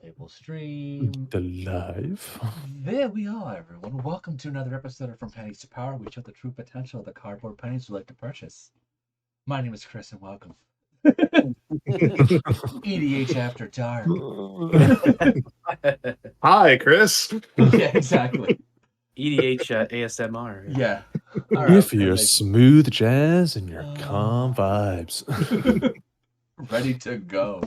Table stream. The live. There we are, everyone. Welcome to another episode of From Pennies to Power. We show the true potential of the cardboard pennies we like to purchase. My name is Chris, and welcome. EDH After Dark. Hi, Chris. Yeah, exactly. EDH ASMR. Yeah. All Here for right, your like, smooth jazz and your calm vibes. ready to go.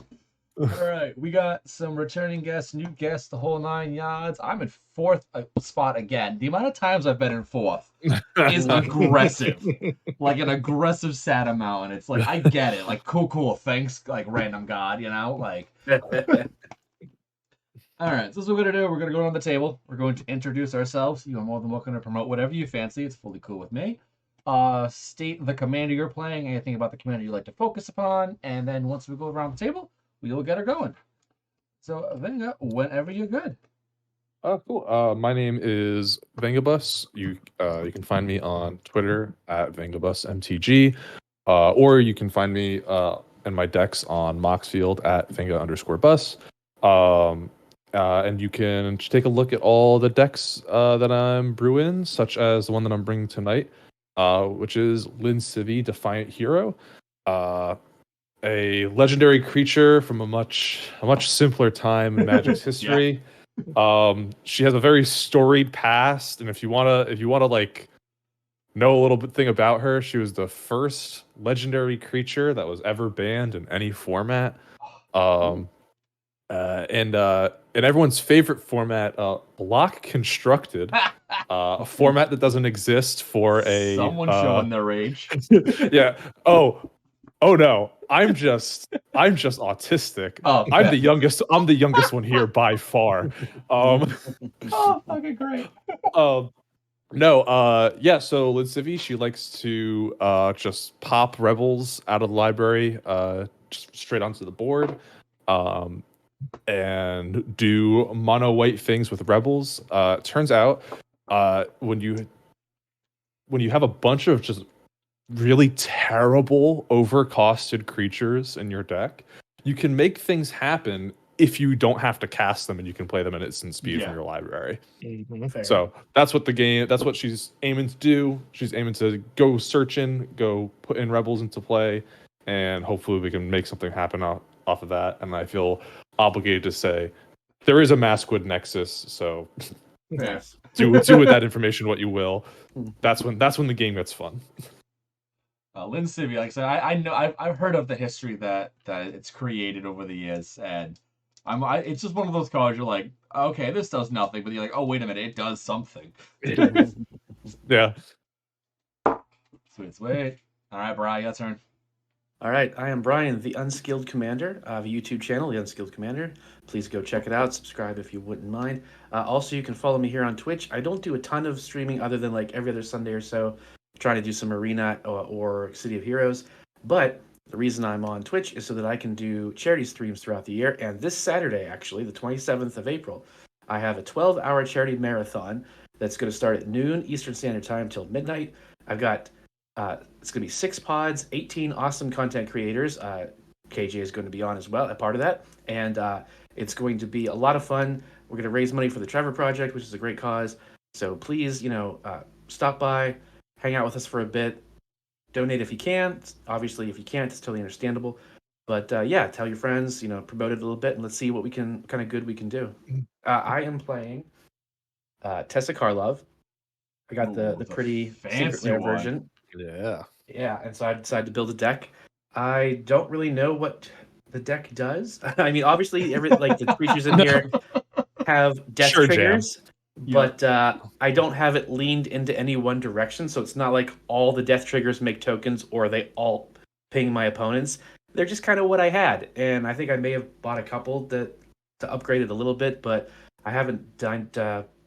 All right, we got some returning guests, new guests, the whole 9 yards. I'm in fourth spot again. The amount of times I've been in fourth is aggressive, like an aggressive sad amount. And it's like, I get it. Like, cool. Thanks, like, random god, you know? Like, all right, so this is what we're going to do. We're going to go around the table. We're going to introduce ourselves. You are more than welcome to promote whatever you fancy. It's fully cool with me. State the commander you're playing, anything about the commander you'd like to focus upon. And then once we go around the table, we'll get her going. So, Venga, whenever you're good. Cool. My name is Vengabus. You can find me on Twitter at VengabusMTG, or you can find me and my decks on Moxfield at Venga_bus. And you can take a look at all the decks that I'm brewing, such as the one that I'm bringing tonight, which is Lynn Civi, Defiant Hero. A legendary creature from a much simpler time in Magic's history. She has a very storied past, and if you wanna like know a little bit thing about her, she was the first legendary creature that was ever banned in any format. And everyone's favorite format, block constructed, a format that doesn't exist for a someone showing their age. Yeah. Oh no, I'm just autistic. Oh, I'm the youngest one here by far. Oh, fucking great. Yeah, so Lynn Civi, she likes to just pop rebels out of the library, just straight onto the board, and do mono white things with rebels. Turns out, when you have a bunch of just really terrible overcosted creatures in your deck, you can make things happen if you don't have to cast them and you can play them at instant speed from your library. Fair. So that's what she's aiming to do. She's aiming to go searching, go put in rebels into play, and hopefully we can make something happen off of that. And I feel obligated to say there is a Masquid Nexus, so Yes. do with that information what you will. That's when the game gets fun. Lynn Civi, like I said, I know I've heard of the history that it's created over the years, and it's just one of those cards you're like, okay, this does nothing, but you're like, oh wait a minute, it does something. Yeah. Sweet. All right, Brian, your turn. All right, I am Brian, the Unskilled Commander. I have a YouTube channel, The Unskilled Commander. Please go check it out. Subscribe if you wouldn't mind. Also, you can follow me here on Twitch. I don't do a ton of streaming other than like every other Sunday or so. Trying to do some Arena or City of Heroes. But the reason I'm on Twitch is so that I can do charity streams throughout the year. And this Saturday, actually, the 27th of April, I have a 12-hour charity marathon that's going to start at noon Eastern Standard Time till midnight. I've got, it's going to be 6 pods, 18 awesome content creators. KJ is going to be on as well, a part of that. And it's going to be a lot of fun. We're going to raise money for the Trevor Project, which is a great cause. So please, stop by, hang out with us for a bit. Donate if you can. Obviously, if you can't, it's totally understandable. But yeah, tell your friends, promote it a little bit, and let's see what kind of good we can do. I am playing Tessa Karlov. I got the pretty secret rare version. Yeah, and so I decided to build a deck. I don't really know what the deck does. I mean, obviously, the creatures in here have death triggers. Jam. But I don't have it leaned into any one direction, so it's not like all the death triggers make tokens or they all ping my opponents. They're just kind of what I had, and I think I may have bought a couple to upgrade it a little bit, but I haven't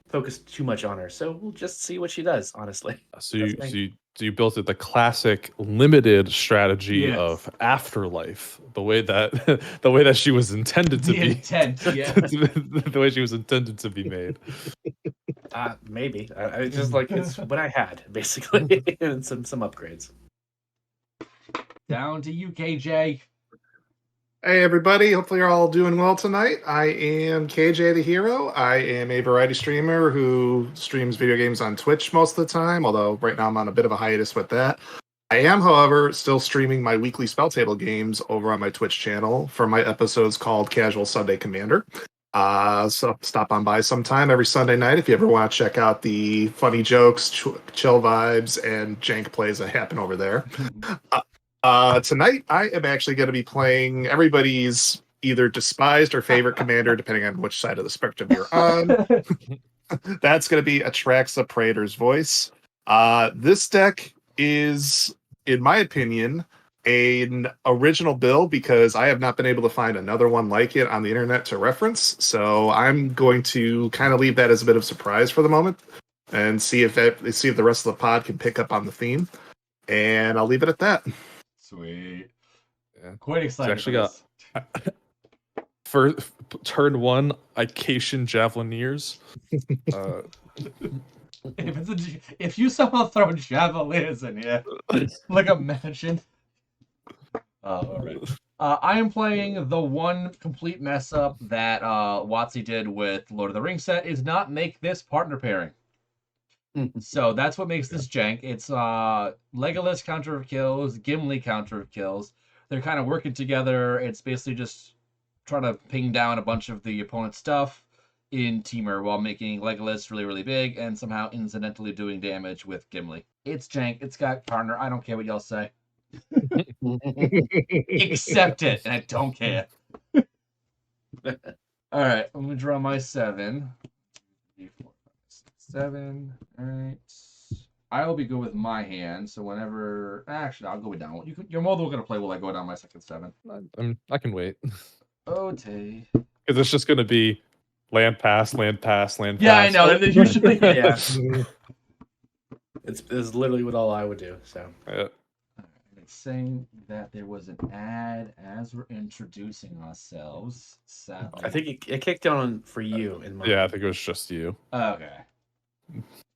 focused too much on her. So we'll just see what she does, honestly. So you built it the classic limited strategy of Afterlife, the way that she was intended to be. The way she was intended to be made. Maybe. It's just like it's what I had, basically, and some upgrades. Down to you, KJ. Hey everybody, hopefully you're all doing well tonight. I am KJ the Hero. I am a variety streamer who streams video games on Twitch most of the time, although right now I'm on a bit of a hiatus with that. I am, however, still streaming my weekly spell table games over on my Twitch channel for my episodes called Casual Sunday Commander. So stop on by sometime every Sunday night if you ever want to check out the funny jokes, chill vibes, and jank plays that happen over there. Tonight, I am actually going to be playing everybody's either despised or favorite commander, depending on which side of the spectrum you're on. That's going to be Atraxa Praetor's Voice. This deck is, in my opinion, an original build because I have not been able to find another one like it on the internet to reference. So I'm going to kind of leave that as a bit of surprise for the moment and see if the rest of the pod can pick up on the theme. And I'll leave it at that. Sweet. Yeah. Quite excited. Actually got for turn 1 Icacian Javelineers. If you somehow throw Javeliers in here, like imagine. All right. I am playing the one complete mess up that WotC did with Lord of the Rings set is not make this partner pairing. So that's what makes this jank. It's Legolas counter of kills, Gimli counter of kills. They're kind of working together. It's basically just trying to ping down a bunch of the opponent's stuff in Teamer while making Legolas really, really big and somehow incidentally doing damage with Gimli. It's jank. It's got partner. I don't care what y'all say. Accept it, and I don't care. All right, I'm gonna draw my 7. 3, 4, 5, 6, 7. All right. I will be good with my hand. So whenever, actually, I'll go down. You're more than welcome to play while I go down my second 7. I can wait Okay. because it's just gonna be land pass, land pass, land pass. Yeah, I know. And usually, Yeah. It's literally what all I would do. So. Yeah. It's saying that there was an ad as we're introducing ourselves. I think it kicked on for you in my. Yeah, I think it was just you. Okay.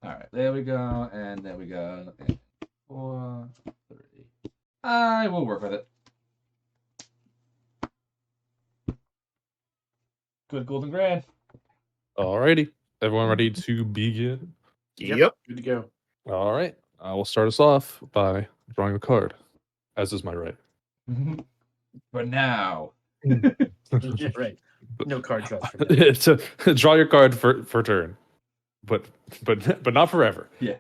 All right, there we go, and there we go. And 4, 3. I will work with it. Good golden grand. Alrighty, everyone ready to begin? Yep. Good to go. All right, I will start us off by drawing a card, as is my right. But now. Yeah, right. No card draws for me. So draw your card for turn, but not forever. Yeah.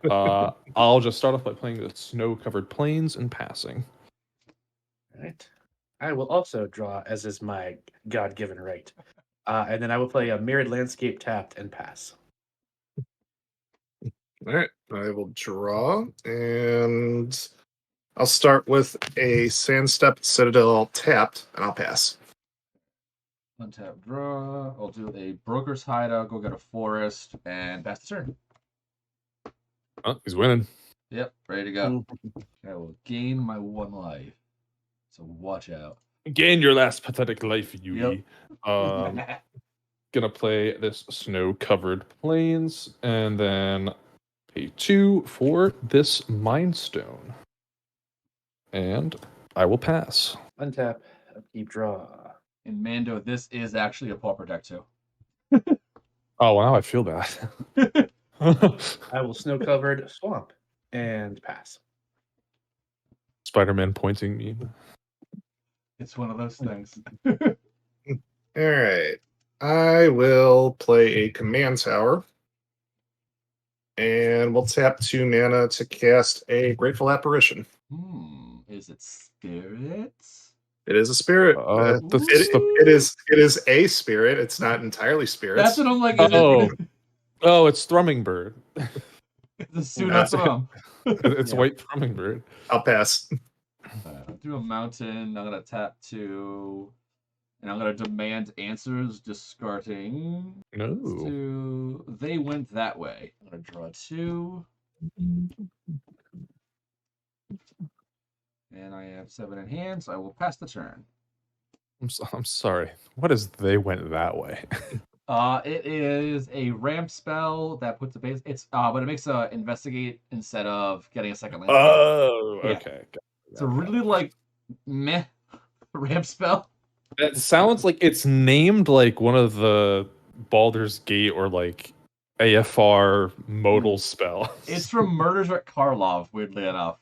I'll just start off by playing the snow-covered plains and passing. All right. I will also draw, as is my God-given right. And then I will play a Mirrored Landscape tapped and pass. All right, I will draw, and I'll start with a Sandstep Citadel tapped, and I'll pass. Untap draw. I'll do a Broker's Hideout, go get a forest, and pass the turn. Oh, he's winning. Yep, ready to go. I will gain my 1 life. So watch out. Gain your last pathetic life, Yui. Yep. Gonna play this snow-covered plains, and then pay 2 for this Mind Stone. And I will pass. Untap, upkeep, draw. In Mando, this is actually a pauper deck too. Oh, well, now I feel bad. I will snow-covered swamp and pass. Spider-Man pointing me. It's one of those things. All right, I will play a Command Tower, and we'll tap 2 mana to cast a Grateful Apparition. Is it spirits? It is a spirit. It is a spirit. It's not entirely spirits. That's what I'm like. Oh, it's Thrumming Bird. The pseudo thrum. It's White Thrumming Bird. I'll pass. I'll do a mountain. I'm gonna tap 2, and I'm gonna demand answers, discarding. No. They went that way. I'm gonna draw 2. And I have 7 in hand, so I will pass the turn. I'm sorry. What is they went that way? It is a ramp spell that puts a base. It's but it makes a investigate instead of getting a second land. Oh, Yeah. okay. It's a really like meh ramp spell. That sounds like it's named like one of the Baldur's Gate or like AFR modal spell. It's from Murders at Karlov, weirdly enough.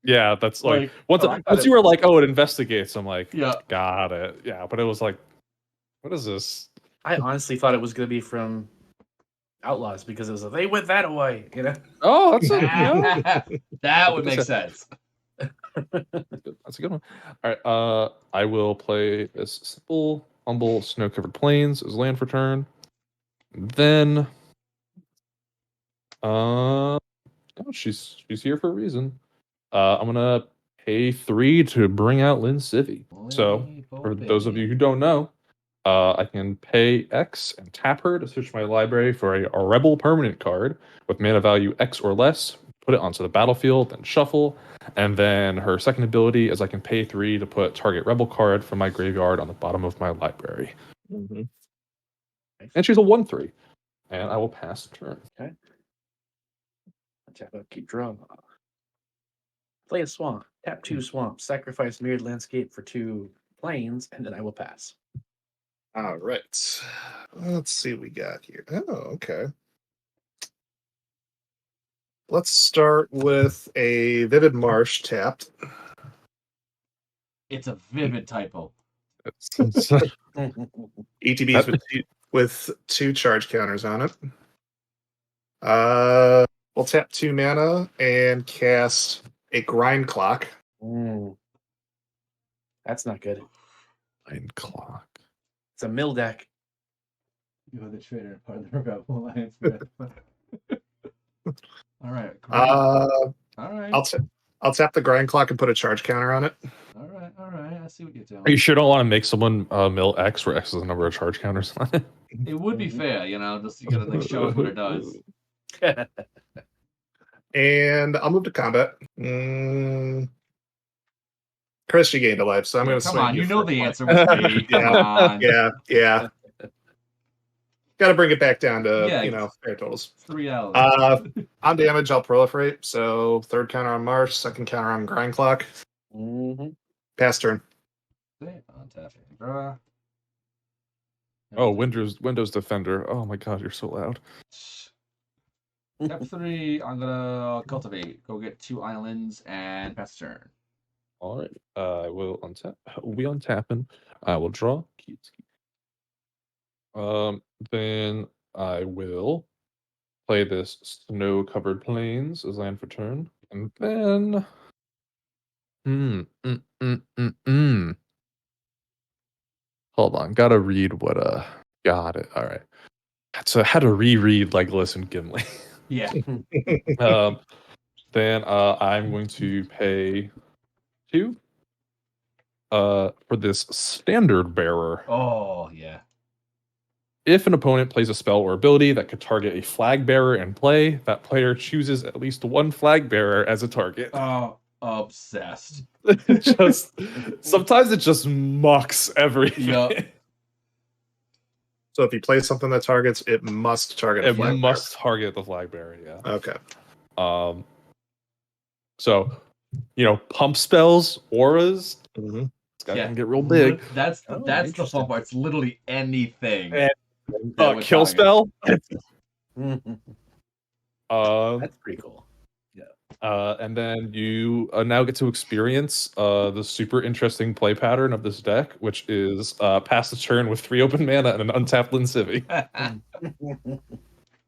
Yeah, that's like once oh, I got once it. you were like, oh, it investigates. I'm like, Yeah. got it. Yeah, but it was like, what is this? I honestly thought it was going to be from Outlaws because it was like, they went that away, you know? Oh, that's a yeah, That would make sense. that's a good one. All right, I will play this simple, humble, snow-covered plains as land for turn. Then, oh, she's here for a reason. I'm gonna pay 3 to bring out Lynn Civvy. So, for those of you who don't know, I can pay X and tap her to switch my library for a Rebel permanent card with mana value X or less. Put it onto the battlefield, then shuffle. And then her second ability is I can pay 3 to put target Rebel card from my graveyard on the bottom of my library. Mm-hmm. And she's a 1/3. And I will pass the turn. Okay. Tap out, keep drawing. Play a swamp. Tap 2 swamps. Sacrifice mirrored landscape for 2 plains, and then I will pass. All right. Let's see what we got here. Oh, okay. Let's start with a Vivid Marsh tapped. It's a vivid typo. ETBs with 2 charge counters on it. We'll tap 2 mana and cast a Grind Clock. That's not good. Grind Clock. It's a mill deck. You are the traitor, part of the Rebel Alliance. All right. All right. I'll tap the Grind Clock and put a charge counter on it. All right. I see what you're doing. Are you sure don't want to make someone mill X where X is the number of charge counters on it? It would be fair, just to get it, like, show us what it does. And I'll move to combat. Chris, you gained a life, so I'm going to swing. Come on, you know the answer was me. Come on. Yeah. Got to bring it back down to fair totals. 3 hours. On damage, I'll proliferate. So 3rd counter on Marsh, 2nd counter on Grind Clock. Mm-hmm. Pass turn. Untapping. Draw. Oh, Windows Defender. Oh my god, you're so loud. Step 3, I'm gonna cultivate. Go get 2 islands and pass the turn. All right. I will untap. We untapping. I will draw. Then I will play this snow-covered plains as land for turn, and then hold on, gotta read what got it. All right. So I had to reread Legolas and Gimli. Yeah. Then I'm going to pay 2 for this standard bearer. Oh yeah. If an opponent plays a spell or ability that could target a flag bearer in play, that player chooses at least 1 flag bearer as a target. Oh, obsessed. Sometimes it just mucks everything. Yep. So if you play something that targets, it must target a flag bearer. It must target the flag bearer, yeah. Okay. So, pump spells, auras, Mm-hmm. it's gonna get real big. That's the fun part. It's literally anything. Kill spell. That's pretty cool. And then you now get to experience the super interesting play pattern of this deck, which is pass the turn with 3 open mana and an untapped Lynn Civvy.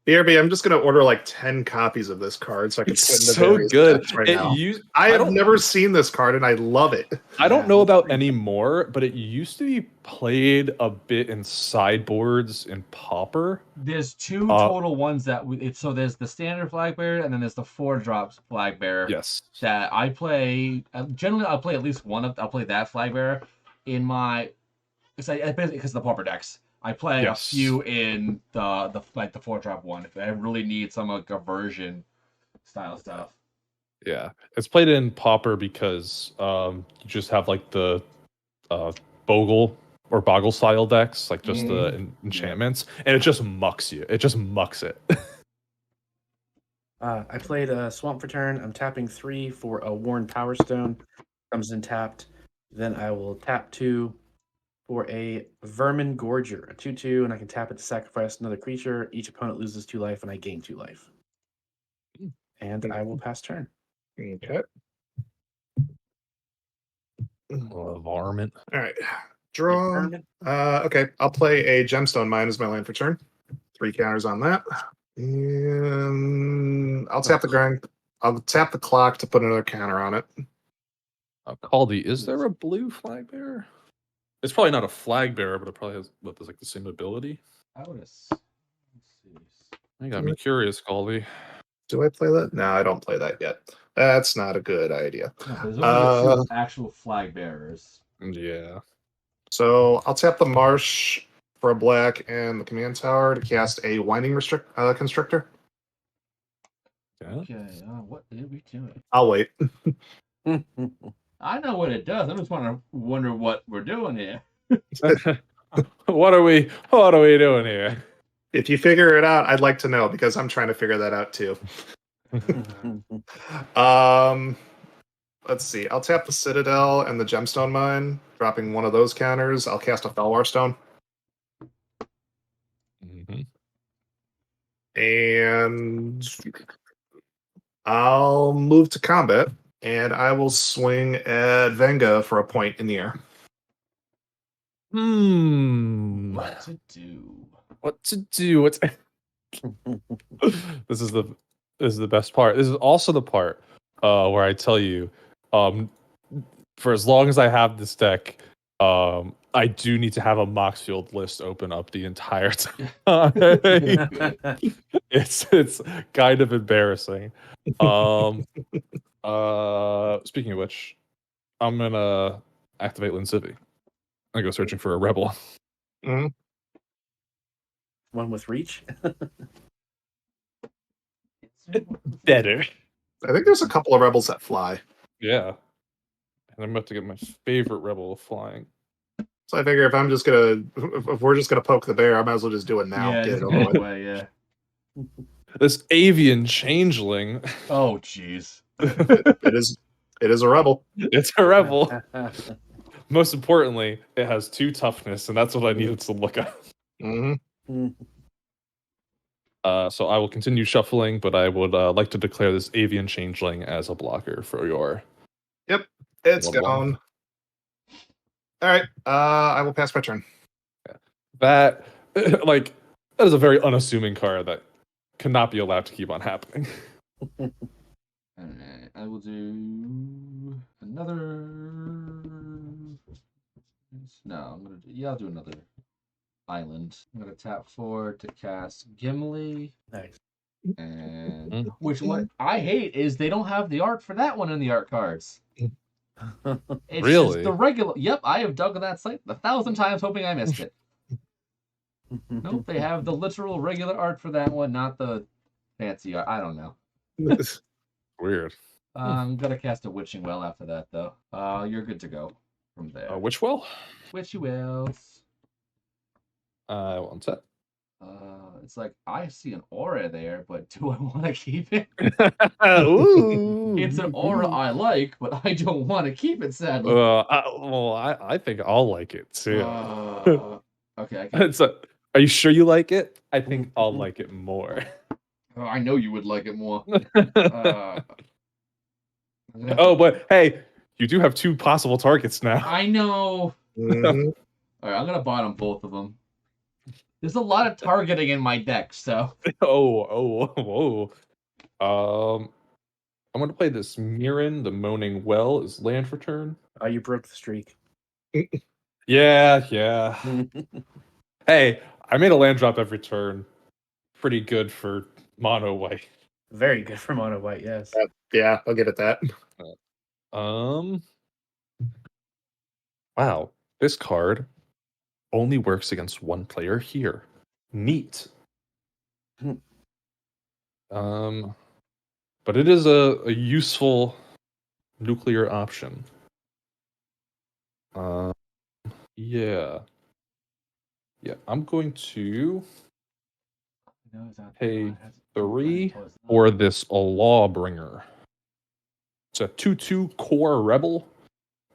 BRB, I'm just going to order like 10 copies of this card so I can put in the various good decks right now. I have never seen this card and I love it. I don't know about anymore, but it used to be played a bit in sideboards in Pauper. There's 2 total ones that so there's the standard flag bearer and then there's the 4-drop flag bearer. Yes. That I play. Generally, I'll play at least one of. I'll play that flag bearer in my. Basically because of the Pauper decks. I play a few in the 4-drop one if I really need some aversion style stuff. Yeah, it's played in Pauper because you just have like the Bogle or Boggle style decks, like just the enchantments, and it just mucks you. It just mucks it. I played a Swamp for turn. I'm tapping 3 for a Worn Power Stone. Comes in tapped. Then I will tap 2, for a Vermin Gorger, a 2/2, and I can tap it to sacrifice another creature. Each opponent loses 2 life, and I gain 2 life. And I will pass turn. Okay. Varmint. All right. Draw. Vermin. Okay. I'll play a Gemstone Mine as my land for turn. 3 counters on that. And I'll tap the grind. I'll tap the clock to put another counter on it. Caldy, is there a blue flag bearer? It's probably not a flag bearer, but it probably has there's like the same ability. I would have. Let's see. You got me curious, Caldy. Do I play that? No, I don't play that yet. That's not a good idea. No, there's only the 2 actual flag bearers. Yeah. So I'll tap the Marsh for a black and the command tower to cast a Winding Constrictor. Yeah. Okay, what are we doing? I'll wait. I know what it does. I just wonder what we're doing here. What are we doing here? If you figure it out, I'd like to know because I'm trying to figure that out too. Let's see. I'll tap the Citadel and the Gemstone Mine, dropping one of those counters. I'll cast a Felwar Stone. Mm-hmm. And I'll move to combat, and I will swing at Venga for a point in the air. What to do? What to do? What's this is the best part. This is also the part where I tell you, for as long as I have this deck, I do need to have a Moxfield list open up the entire time. It's kind of embarrassing. Speaking of which, I'm gonna activate Linsivy. I go searching for a rebel. Mm-hmm. One with reach. Better. I think there's a couple of rebels that fly. Yeah. And I'm about to get my favorite rebel flying. So I figure if we're just gonna poke the bear, I might as well just do it now. Yeah, Get just it go over with. away, yeah. This avian changeling. Oh, jeez. It is a rebel. It's a rebel. Most importantly, it has 2 toughness, and that's what I needed to look up. Mm-hmm. So I will continue shuffling, but I would like to declare this avian changeling as a blocker for your. Yep, it's 1/1. gone. All right, I will pass my turn. That that is a very unassuming card that cannot be allowed to keep on happening. Alright, I will do another. No, I'll do another island. I'm gonna tap 4 to cast Gimli. Nice. And what I hate is they don't have the art for that one in the art cards. It's Really? just the regular. Yep, I have dug on that site 1,000 times hoping I missed it. Nope, they have the literal regular art for that one, not the fancy art. I don't know. Weird. I'm gonna cast a Witching Well after that, though. You're good to go from there. Which will? Witchy Wells. One set. It's like I see an aura there, but do I want to keep it? Ooh. It's an aura I like, but I don't want to keep it. Sadly. I think I'll like it too. Okay. Are you sure you like it? I think I'll like it more. I know you would like it more. But hey, you do have 2 possible targets now. I know. Mm-hmm. All right, I'm gonna bottom both of them. There's a lot of targeting in my deck, so. Whoa. I'm gonna play this Mirren, the Moaning Well, is land for turn. Oh, you broke the streak. Yeah. Hey, I made a land drop every turn. Pretty good for mono white. Very good for mono white, yes. Yeah, I'll give it that. Wow, this card only works against 1 player here. Neat. But it is a useful nuclear option. Yeah, I'm going to pay 3 for this Lawbringer. It's a 2/2 core rebel.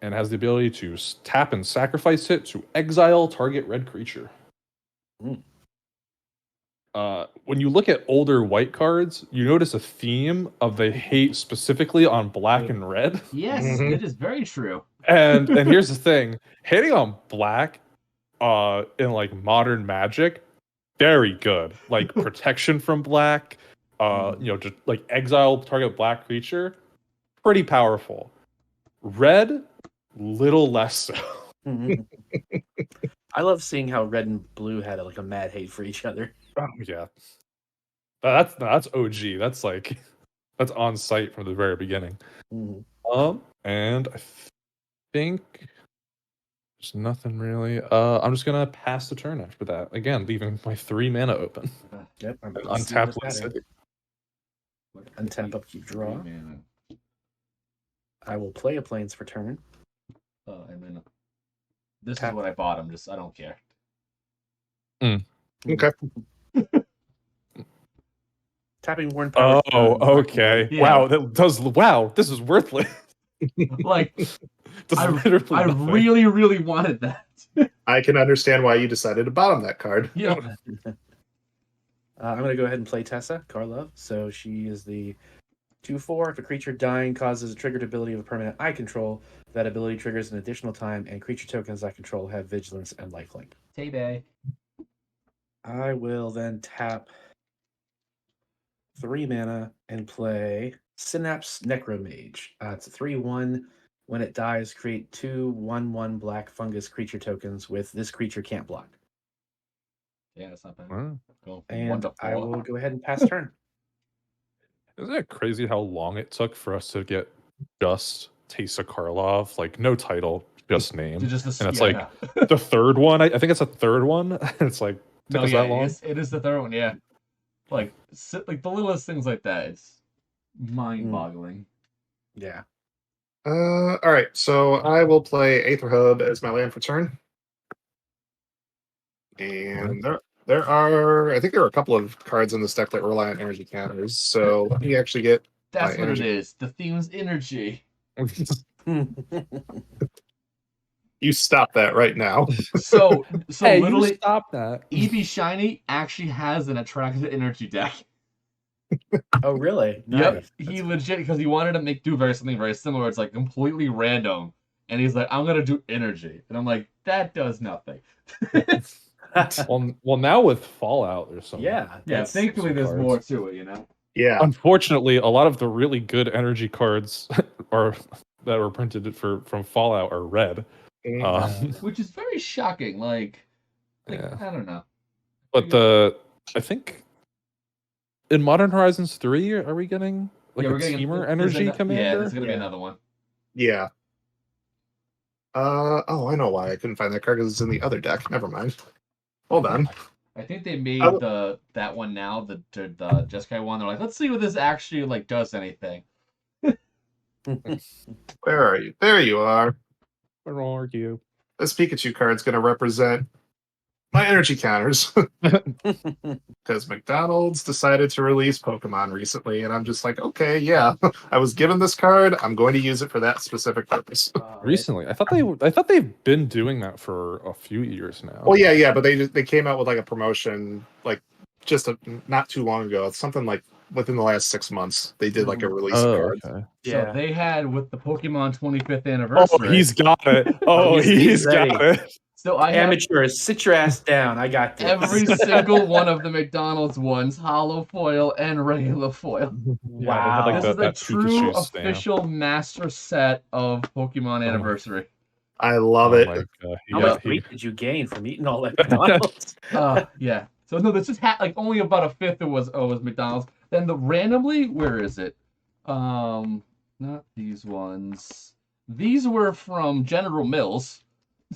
and has the ability to tap and sacrifice it to exile target red creature. Mm. When you look at older white cards, you notice a theme of they hate specifically on black and red. Yes, Mhm. it is very true. And here's the thing: hitting on black, in like modern Magic, very good. Like protection from black, just like exile target black creature, pretty powerful. Red, little less so. I love seeing how red and blue had like a mad hate for each other. Oh yeah, that's OG. That's like that's on site from the very beginning. Mhm. And I think there's nothing really. I'm just gonna pass the turn after that. Again, leaving my 3 mana open. Yep. I'm And let's see what untap it's City. Untap upkeep draw. Three mana. I will play a Plains for turn. And then this Tap. is what I bought. I don't care. Okay. Tapping Worn Power. Oh, okay. Yeah. Wow, this is worthless. Like, Does I literally nothing. really, really wanted that. I can understand why you decided to bottom that card. Yeah. I'm going to go ahead and play Tessa Karlov. So she is the 2/4. If a creature dying causes a triggered ability of a permanent I control, that ability triggers an additional time, and creature tokens I control have vigilance and lifelink. Tay-bay. I will then tap 3 mana and play Synapse Necromage. It's a 3/1. When it dies, create 2/1/1 black fungus creature tokens with this creature can't block. Yeah, that's not bad. Wow. Go from 1 And to 4. I will go ahead and pass turn. Isn't it crazy how long it took for us to get just Teysa Karlov? Like, no title, just name. Just the, And it's yeah, like no. the third one. I think it's a third one. It's like, took No, us yeah, that long? it is the third one, yeah. Like the littlest things like that, it's mind-boggling. Yeah. All right, so I will play Aether Hub as my land for turn. And there are, I think there are a couple of cards in this deck that rely on energy counters. So let me actually get That's my what energy. it is. The theme's energy. You stop that right now. So Hey, you literally, stop that. EV Shiny actually has an attracted energy deck. Oh, really? Yep, Nice. he legit, because he wanted to do something very similar. It's like completely random, and he's like, "I'm gonna do energy," and I'm like, "That does nothing." Well, now with Fallout, there's some. Yeah. Yeah, thankfully some there's cards. more to it, you know. Yeah. Unfortunately, a lot of the really good energy cards are that were printed from Fallout are red. Which is very shocking. Like Yeah. I don't know. But I think in Modern Horizons 3, are we getting like we're a getting Teamer there's energy Yeah, commander? there's gonna be another one. Yeah. Oh, I know why I couldn't find that card because it's in the other deck. Never mind. Hold on. I think they made Oh. that one now, the Jeskai one. They're like, let's see what this actually like does anything. Where are you? There you are. Where are you? This Pikachu card's going to represent my energy counters. Because McDonald's decided to release Pokemon recently, and I'm just like, okay, yeah, I was given this card. I'm going to use it for that specific purpose. Recently, I thought they've been doing that for a few years now. Well, yeah, but they came out with like a promotion like just not too long ago. It's something like within the last 6 months they did like a release of cards. Okay. So they had with the Pokemon 25th Oh, anniversary. he's got it. Oh, He's got ready. it. So I have Amateurs, sit your ass down. I got this. every single one of the McDonald's ones, hollow foil and regular foil. Wow. Yeah, they had, like, This is that a true Pikachu stamp. official master set of Pokemon Anniversary. I love it. My God. How much weight did you gain from eating all that McDonald's? Yeah. So no, this is like only about a fifth was McDonald's. Then randomly, where is it? Not these ones. These were from General Mills.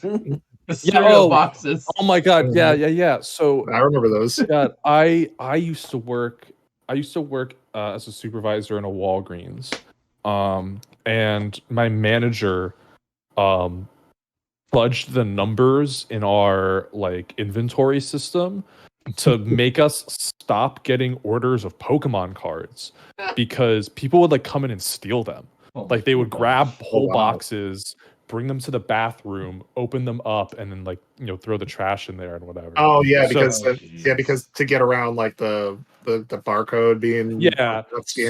The cereal boxes. Oh my God! Yeah. So I remember those. God, I used to work as a supervisor in a Walgreens, and my manager fudged the numbers in our like inventory system to make us stop getting orders of Pokemon cards because people would like come in and steal them. Like they would grab whole boxes, bring them to the bathroom, open them up, and then like throw the trash in there and whatever. Oh yeah, So- because jeez. because to get around like the barcode being Yeah. scanned.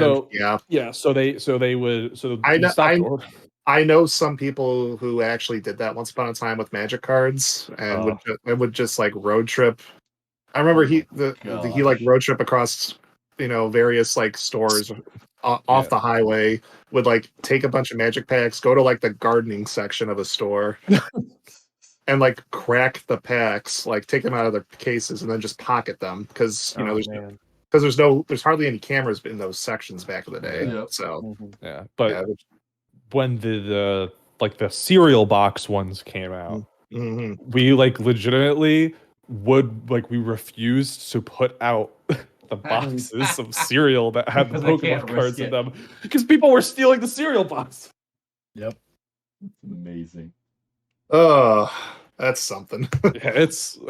So they would I we know stopped order. I know some people who actually did that once upon a time with magic cards and would just like road trip. I remember he like road trip across various like stores off the highway, would like take a bunch of magic packs, go to like the gardening section of a store and like crack the packs, like take them out of their cases and then just pocket them because there's hardly any cameras in those sections back in the day. Yep. So but when the like the cereal box ones came out, we like legitimately we refused to put out the boxes of cereal that had the Because they can't Pokemon cards risk in it. them because people were stealing the cereal box. Yep. Amazing. oh, that's something. Yeah, it's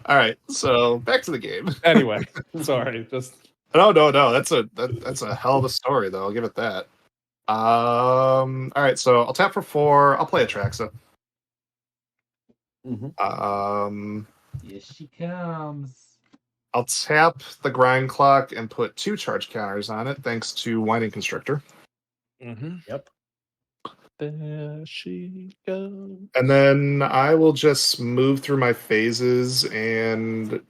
All right, so back to the game. anyway. Sorry, just No. That's a hell of a story, though. I'll give it that. All right, so I'll tap for 4. I'll play Atraxa. Here she comes. I'll tap the grind clock and put 2 charge counters on it, thanks to Winding Constrictor. Yep. there she goes. And then I will just move through my phases and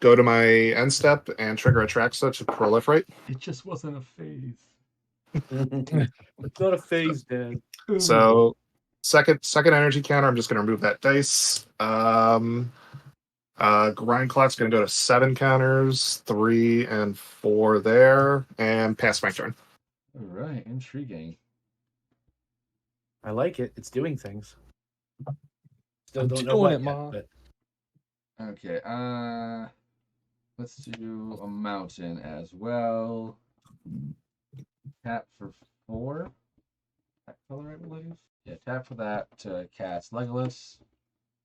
go to my end step and trigger Atraxa to proliferate. It just wasn't a phase. It's not a phase, Dad. So second energy counter, I'm just going to remove that dice. Grind clock's going to go to 7 counters, 3 and 4 there, and pass my turn. All right, intriguing. I like it. It's doing things. Still I'm don't know doing what it, yet, Ma. but Okay, let's do a mountain as well. Tap for 4. That color, I believe. Yeah, tap for that to cast Legolas.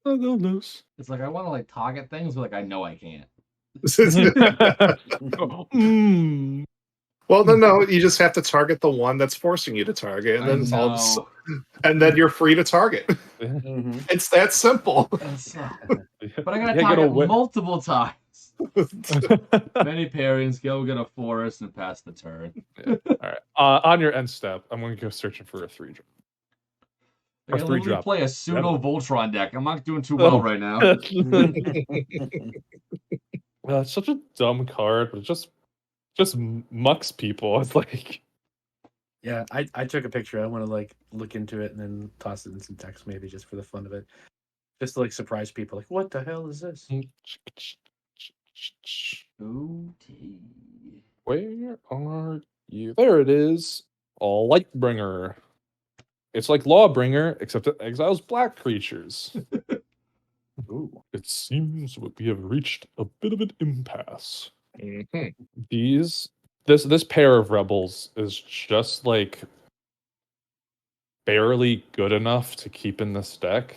Legolas. It's like I want to like target things, but like I know I can't. Well, no, you just have to target the one that's forcing you to target, and then you're free to target. It's that simple. But I gotta target multiple times. Many pairings, go get a forest and pass the turn. All right. On your end step, I'm going to go searching for a 3-drop. I can literally play a pseudo Voltron deck. I'm not doing too well right now. Well, it's such a dumb card, but it just mucks people. It's like, yeah, I took a picture. I want to like look into it and then toss it in some text, maybe just for the fun of it, just to like surprise people. Like, what the hell is this? OT. Where are you? There it is. Lightbringer. It's like Lawbringer, except it exiles black creatures. Ooh, it seems we have reached a bit of an impasse. This pair of rebels is just like barely good enough to keep in this deck.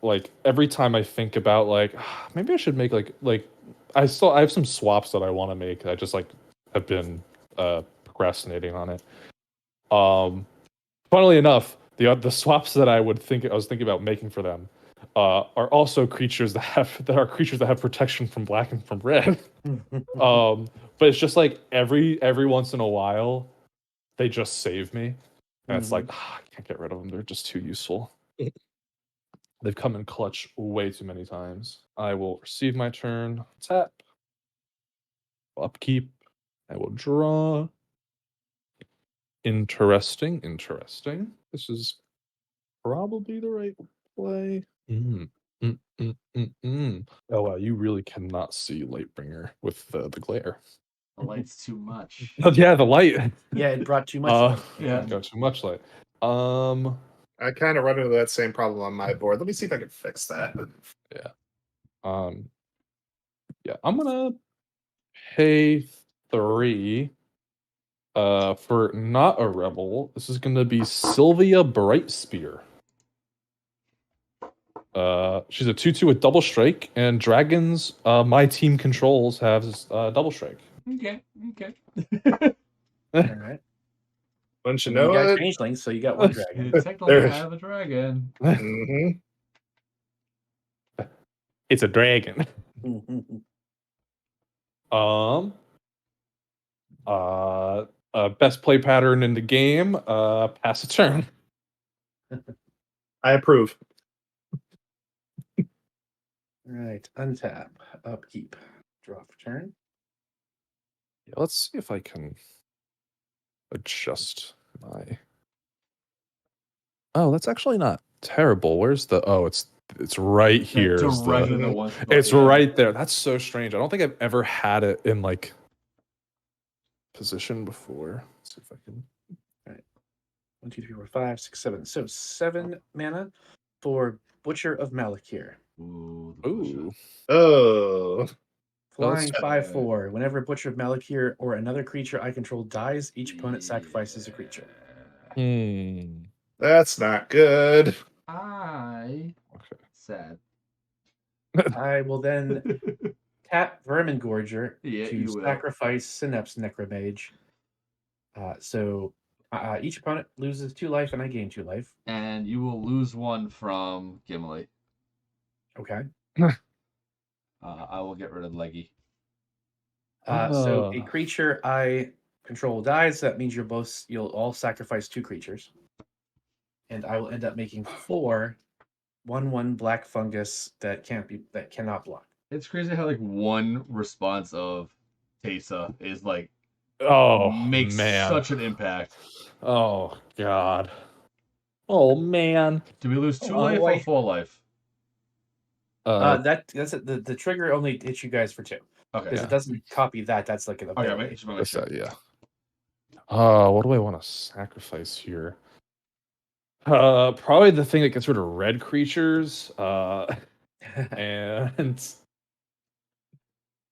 Like every time I think about like maybe I should make like I have some swaps that I want to make. I just like have been procrastinating on it. Funnily enough, the swaps that I was thinking about making for them are also creatures that have protection from black and from red. But it's just like every once in a while they just save me. And it's like I can't get rid of them. They're just too useful. They've come in clutch way too many times. I will receive my turn, tap, upkeep. I will draw. Interesting. This is probably the right play. Oh wow, you really cannot see Lightbringer with the glare. The light's too much. Oh yeah, the light. Yeah, it brought too much. Light. Yeah. Got too much light. I kind of run into that same problem on my board. Let me see if I can fix that. Yeah. Yeah, I'm gonna pay 3 for not a rebel. This is gonna be Sylvia Brightspear. She's a 2/2 with double strike, and dragons my team controls have double strike. Okay. All right. Once you And you know guys it. changelings, so you got one dragon. You technically have a dragon. hmm It's a dragon. Um. Best play pattern in the game. Pass a turn. I approve. Right. Untap. Upkeep. Draw for turn. Yeah, let's see if I can adjust my. Oh, that's actually not terrible. Where's the? Oh, it's right here. Is Directly the? the one spot. It's yeah. right there. That's so strange. I don't think I've ever had it in like position before. Let's see if I can. 1, 2, 3, 4, 5, 6, 7. So 7 mana for Butcher of Malakir. Ooh, the butcher. Ooh. Oh. Flying Those- 5/4. Whenever Butcher of Malakir or another creature I control dies, each opponent sacrifices a creature. Hmm. That's not good. I Okay. sad. I will then tap Vermin Gorger Yeah, to you will. sacrifice Synapse Necromage. So each opponent loses 2 life and I gain 2 life. And you will lose one from Gimli. Okay. I will get rid of Leggy. So a Ah. creature I control dies. That means you'll all sacrifice 2 creatures. And I will end up making 4 1/1 black fungus that cannot block. It's crazy how like one response of Tesa is like Oh makes man. such an impact. Oh god. Oh man. Do we lose 2 Oh, life or boy. 4 life? That's it. The trigger only hits you guys for 2 Okay. because Yeah. it doesn't copy that. That's like an Okay, ability. just wanna make sure. Yeah. What do I want to sacrifice here? Probably the thing that gets rid of red creatures. And am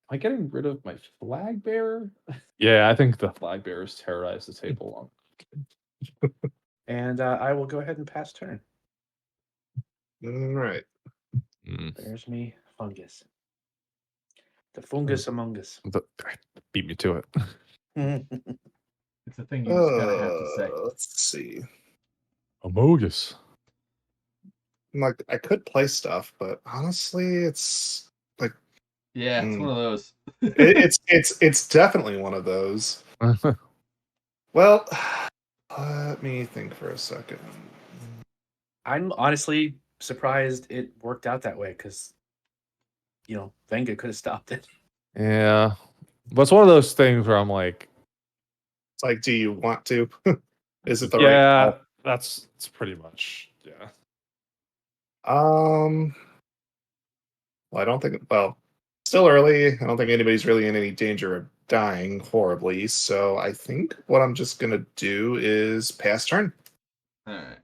I getting rid of my flag bearer? Yeah, I think the flag bearers terrorize the table. And I will go ahead and pass turn. All right. There's me fungus. The fungus among us. Beat me to it. It's a thing you just gotta have to say. Let's see. Amogus. Like I could play stuff, but honestly, it's like Yeah, it's one of those. it's definitely one of those. Well, let me think for a second. I'm honestly surprised it worked out that way because, Venga could have stopped it. Yeah. But it's one of those things where I'm like, It's like, do you want to? Is it the right yeah, call? that's pretty much, yeah. Well, I don't think. Well, still early. I don't think anybody's really in any danger of dying horribly. So I think what I'm just gonna do is pass turn. Alright.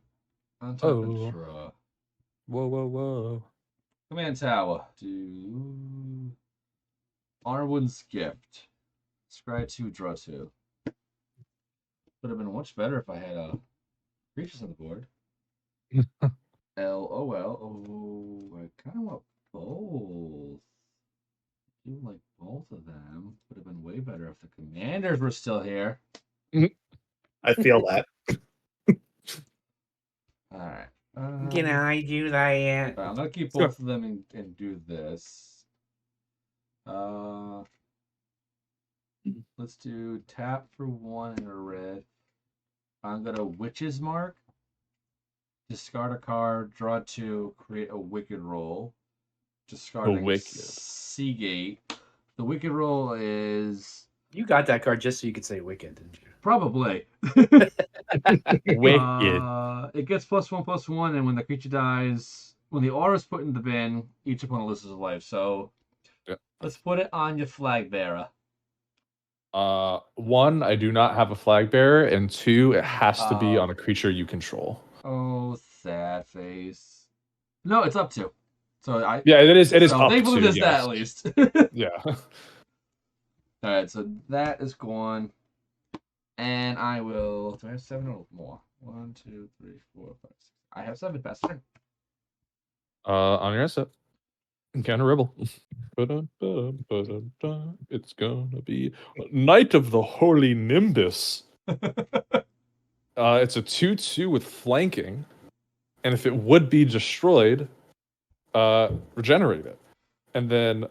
On top Oh. of draw. Whoa. Command tower. Do Arwen's gift. Scry 2, draw 2. Would have been much better if I had creatures on the board. LOL. Oh, I kind of want both. I do like both of them. Would have been way better if the commanders were still here. I feel that. Alright. Can I do that? I'm gonna keep both of them and do this. Let's do tap for 1 and a red. I'm gonna Witch's Mark. Discard a card, draw 2, create a Wicked roll. Discarding Wicked. Seagate. The Wicked roll is You got that card just so you could say Wicked, didn't you? probably. Wicked. It gets +1/+1, and when the creature dies, when the aura is put in the bin, each opponent loses a life. So let's put it on your flag bearer. 1, I do not have a flag bearer, and 2, it has to be Oh. on a creature you control. Oh, sad face. No, it's up to. So Yeah, it is. It is so up thankfully to, there's yes. that at least. Yeah. All right, so that is gone, and I will. Do I have 7 or more? 1, 2, 3, 4, 5, 6. I have 7. Pass turn. On your set. Counter Rebel. It's gonna be Night of the Holy Nimbus. It's a 2/2 with flanking, and if it would be destroyed, regenerate it. And then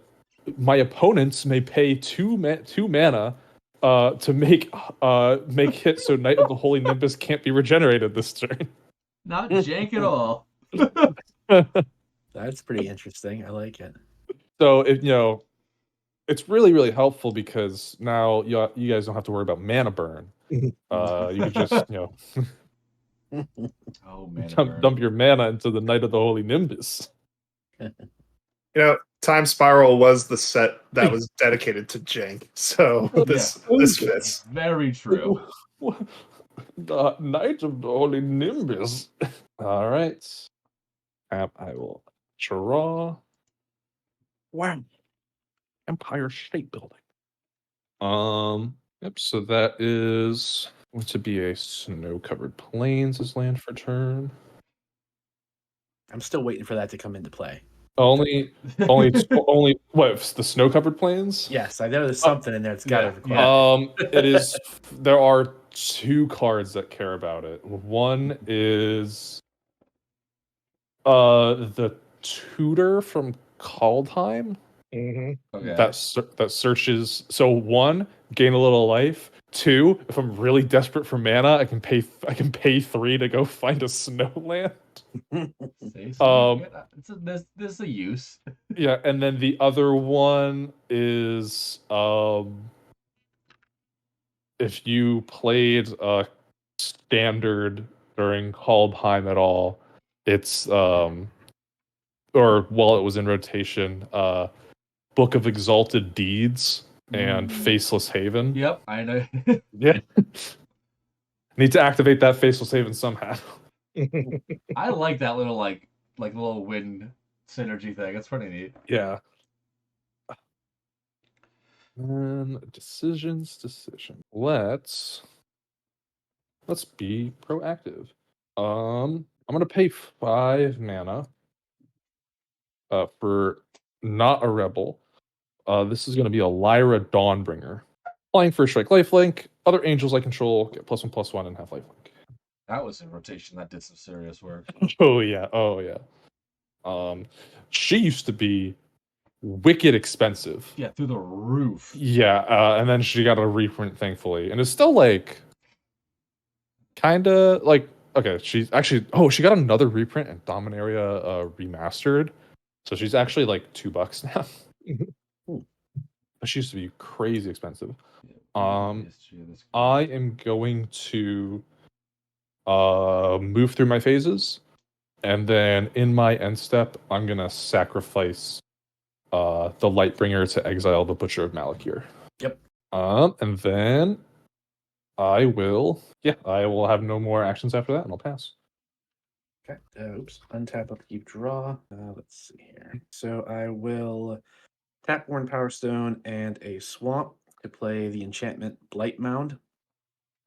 my opponents may pay two mana to make hit so Knight of the Holy Nimbus can't be regenerated this turn. Not jank at all. That's pretty interesting. I like it. So it's really really helpful because now you guys don't have to worry about mana burn. You could just Oh man, dump your mana into the Knight of the Holy Nimbus. Time Spiral was the set that was dedicated to jank, so this fits. Very true. The Knight of the Holy Nimbus. All right. I will draw. Wow. Empire State Building. Yep, so that is going to be a snow-covered plains as land for turn. I'm still waiting for that to come into play. Only what, the snow-covered plains? Yes, I know there's something in there. It's got to require. It is. There are 2 cards that care about it. One is the tutor from Kaldheim. Mm-hmm. Okay. That searches. So 1, gain a little life. 2, if I'm really desperate for mana, I can pay 3 to go find a snowland. Say so. This is a use. Yeah, and then the other one is if you played standard during Kaldheim at all, it's or while it was in rotation, Book of Exalted Deeds and Faceless Haven. Yep, I know. Yeah. Need to activate that Faceless Haven somehow. I like that little like little wind synergy thing. It's pretty neat. Yeah. And decisions. Let's be proactive. I'm gonna pay 5 mana for not a rebel. This is gonna be a Lyra Dawnbringer. Flying first strike lifelink. Other angels I control get +1/+1 and have lifelink. That was in rotation. That did some serious work. Oh yeah. She used to be wicked expensive. Yeah, through the roof. Yeah, and then she got a reprint, thankfully, and it's still like, kind of like, okay. She's actually, she got another reprint and Dominaria remastered, so she's actually like $2 now. She used to be crazy expensive. I am going to move through my phases, and then in my end step, I'm gonna sacrifice the Lightbringer to exile the Butcher of Malakir. Yep. And then I will have no more actions after that, and I'll pass. Okay. Oops. Untap, upkeep, draw. Let's see here. So I will tap Worn Power Stone and a Swamp to play the enchantment Blight Mound.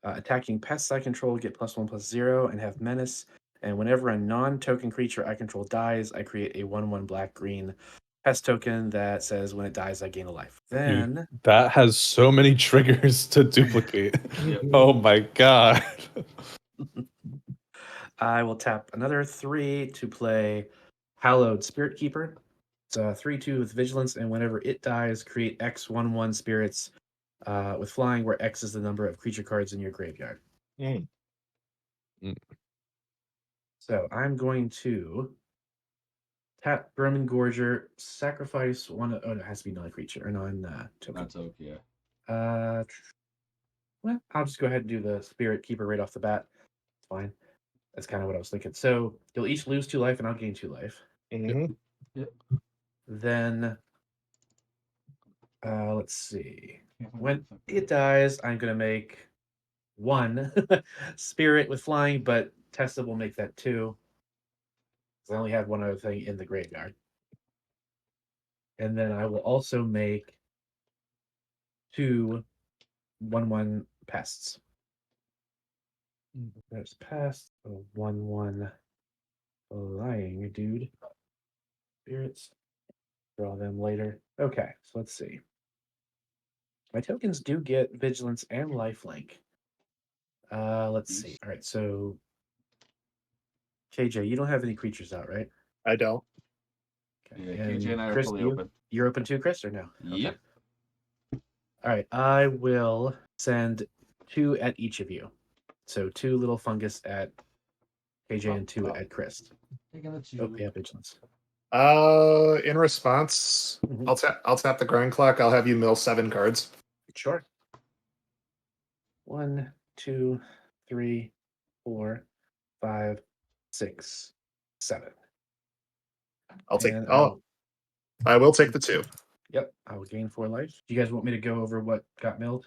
Attacking pests I control get +1/+0 and have menace. And whenever a non-token creature I control dies, I create a 1/1 black-green pest token that says when it dies, I gain a life. Then Dude, that has so many triggers to duplicate. Yep. Oh my god. I will tap another 3 to play Hallowed Spirit Keeper. It's a 3/2 with vigilance, and whenever it dies, create X 1/1 spirits with flying, where X is the number of creature cards in your graveyard. Mm. So I'm going to tap Vermin Gorger, sacrifice one. Oh, no, it has to be non-creature or non-token. That's okay. Well, I'll just go ahead and do the Spirit Keeper right off the bat. It's fine. That's kind of what I was thinking. So you'll each lose 2 life, and I'll gain 2 life. Mm-hmm. Yep. Then, let's see. When it dies, I'm going to make 1 Spirit with flying, but Tessa will make that 2. I only have one other thing in the graveyard. And then I will also make 2 1/1 pests. There's pest, a 1/1 flying dude. Spirits. Draw them later. Okay, so let's see. My tokens do get vigilance and lifelink. Let's see. All right, so KJ, you don't have any creatures out, right? I don't. Okay. Yeah, KJ and I are Chris, fully you, open. you're open too, Chris, or no? Yep. All right, I will send 2 at each of you. So 2 little fungus at KJ and 2 at Chris. Taking the Oh, 2. yeah, vigilance. In response, Mhm. I'll tap the grind clock. I'll have you mill 7 cards. Sure. 1, 2, 3, 4, 5, 6, 7. I'll take. And I will take the 2. Yep, I will gain 4 life. Do you guys want me to go over what got milled?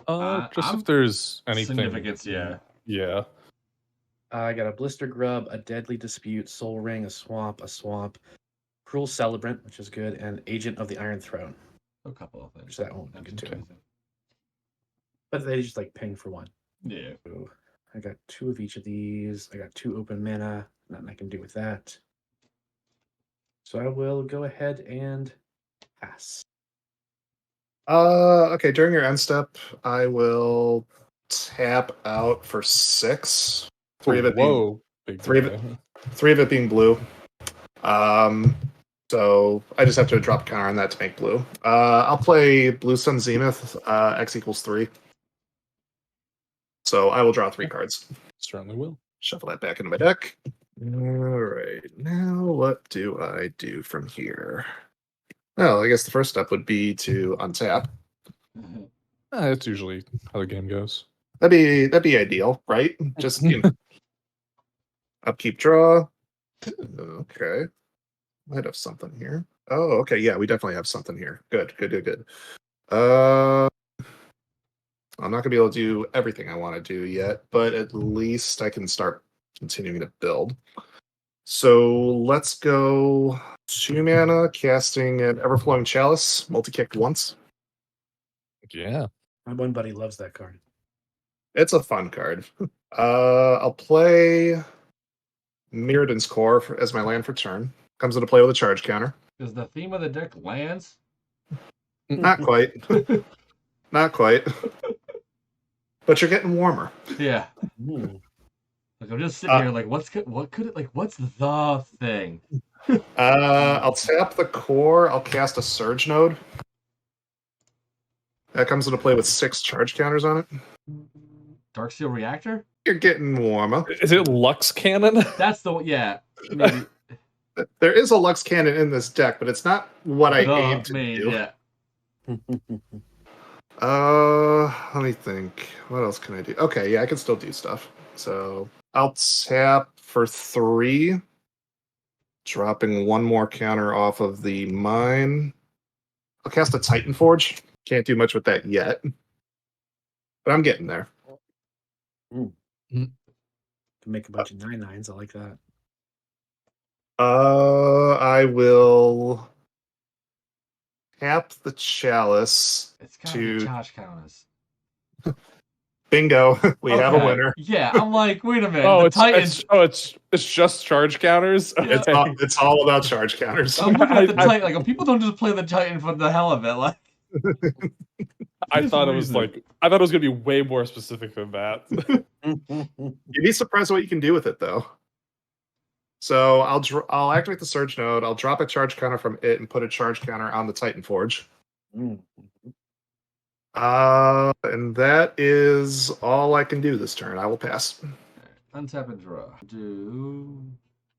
Just I'm if there's anything. significance, yeah. Yeah. I got a Blister Grub, a Deadly Dispute, Soul Ring, a Swamp, Cruel Celebrant, which is good, and Agent of the Iron Throne. A couple of things. So that won't be good too. Okay. But they just like ping for 1. Yeah. So I got 2 of each of these. I got 2 open mana. Nothing I can do with that. So I will go ahead and pass. Okay. During your end step, I will tap out for 6. 3 of it being Whoa. Big 3 of guy. it, 3 of it being blue. So I just have to drop a counter on that to make blue. I'll play Blue Sun Zenith. X equals 3. So I will draw 3 cards. Certainly will. Shuffle that back into my deck. All right. Now what do I do from here? Well, I guess the first step would be to untap. That's usually how the game goes. That'd be ideal, right? Just upkeep draw. Okay. Might have something here. Oh, okay. Yeah, we definitely have something here. Good. I'm not gonna be able to do everything I want to do yet, but at least I can start continuing to build. So let's go 2 mana, casting an Everflowing Chalice, multi-kicked once. Yeah. My one buddy loves that card. It's a fun card. I'll play Mirrodin's Core as my land for turn. Comes into play with a charge counter. Is the theme of the deck lands? Not quite. Not quite. But you're getting warmer. Yeah. Ooh. Like I'm just sitting here like what's the thing? I'll tap the core. I'll cast a Surge Node. That comes into play with 6 charge counters on it. Darksteel Reactor? You're getting warmer. Is it Lux Cannon? That's the yeah. Maybe There is a Lux Cannon in this deck, but it's not what I aim to main, do. yeah. Let me think. What else can I do? Okay, yeah, I can still do stuff. So I'll tap for 3, dropping 1 more counter off of the mine. I'll cast a Titan Forge. Can't do much with that yet, but I'm getting there. Can make a bunch of 9/9s. I like that. I will tap the chalice. It's gotta be To charge counters. bingo. We have a Okay. winner. Yeah, I'm like, wait a minute. Oh, the it's Titans. it's just charge counters. Yeah. Okay. It's all about charge counters. I'm looking at the I- Titan. Like, people don't just play the Titan for the hell of it. Like, I There's thought a it was reason. I thought it was gonna be way more specific than that. You'd be surprised what you can do with it, though. So I'll activate the Surge Node. I'll drop a charge counter from it and put a charge counter on the Titan Forge. Mm. And that is all I can do this turn. I will pass. untap and draw. Do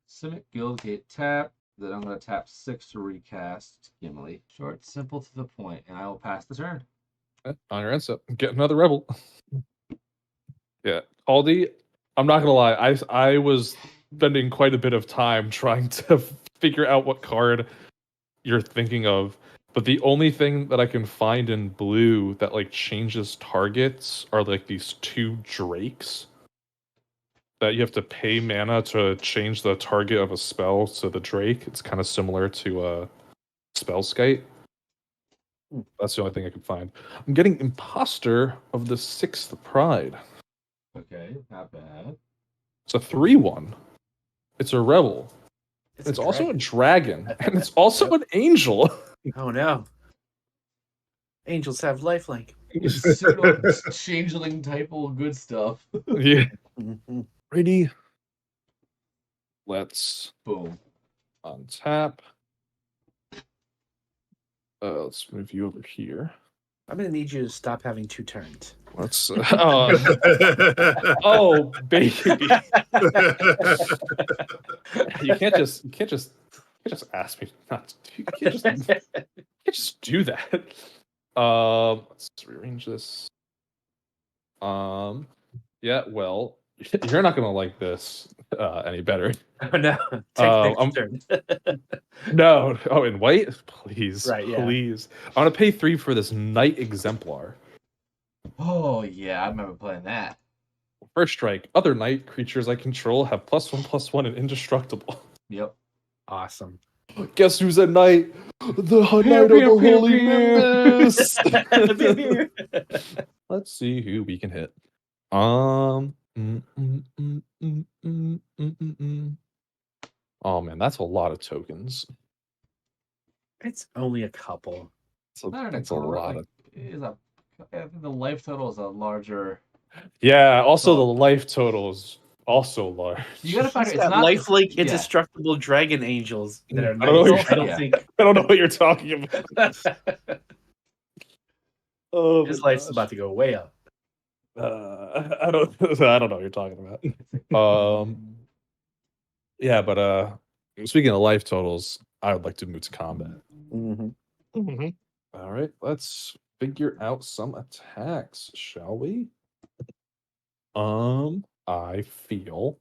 Simic Guildgate tap. Then I'm going to tap 6 to recast Gimli. Short, simple, to the point, and I will pass the turn. On your end step, get another rebel. Yeah, Aldi. I'm not gonna lie. I was spending quite a bit of time trying to figure out what card you're thinking of, but the only thing that I can find in blue that like changes targets are like these 2 drakes that you have to pay mana to change the target of a spell to the drake. It's kind of similar to Spellskite. That's the only thing I can find. I'm getting Imposter of the 6th Pride. Okay, not bad. It's a 3/1. It's a rebel. It's also a dragon, and it's also an angel. Oh no. Angels have lifelink. Pseudo changeling type of good stuff. Yeah. Mhm. Ready? Let's Boom. untap. Let's move you over here. I'm gonna need you to stop having 2 turns. Let's. Oh, baby! You can't just ask me not to. You can't just do that. Let's rearrange this. Yeah. Well, you're not gonna like this any better. Oh no, take next turn. No. Oh, in white, please, Right, yeah. please. I'm gonna pay 3 for this Knight Exemplar. Oh yeah, I remember playing that. First strike. Other Knight creatures I control have +1/+1 and indestructible. Yep. Awesome. Guess who's a knight? The Knight of the Holy Nimbus. Let's see who we can hit. Mm, mm, mm, mm, mm, mm, mm, mm. Oh man, that's a lot of tokens. It's only a couple. That's a lot of. I think the life total is a larger. Yeah. Also, So- the life total is also large. You gotta find He's it's got not lifelink yeah. indestructible dragon angels that are I don't know knights. what I don't yeah. think I don't know what you're talking about. Oh, his my life's gosh. about to go way up. I don't know what you're talking about. Yeah, but speaking of life totals, I would like to move to combat. Mm-hmm. All right, let's figure out some attacks, shall we? I feel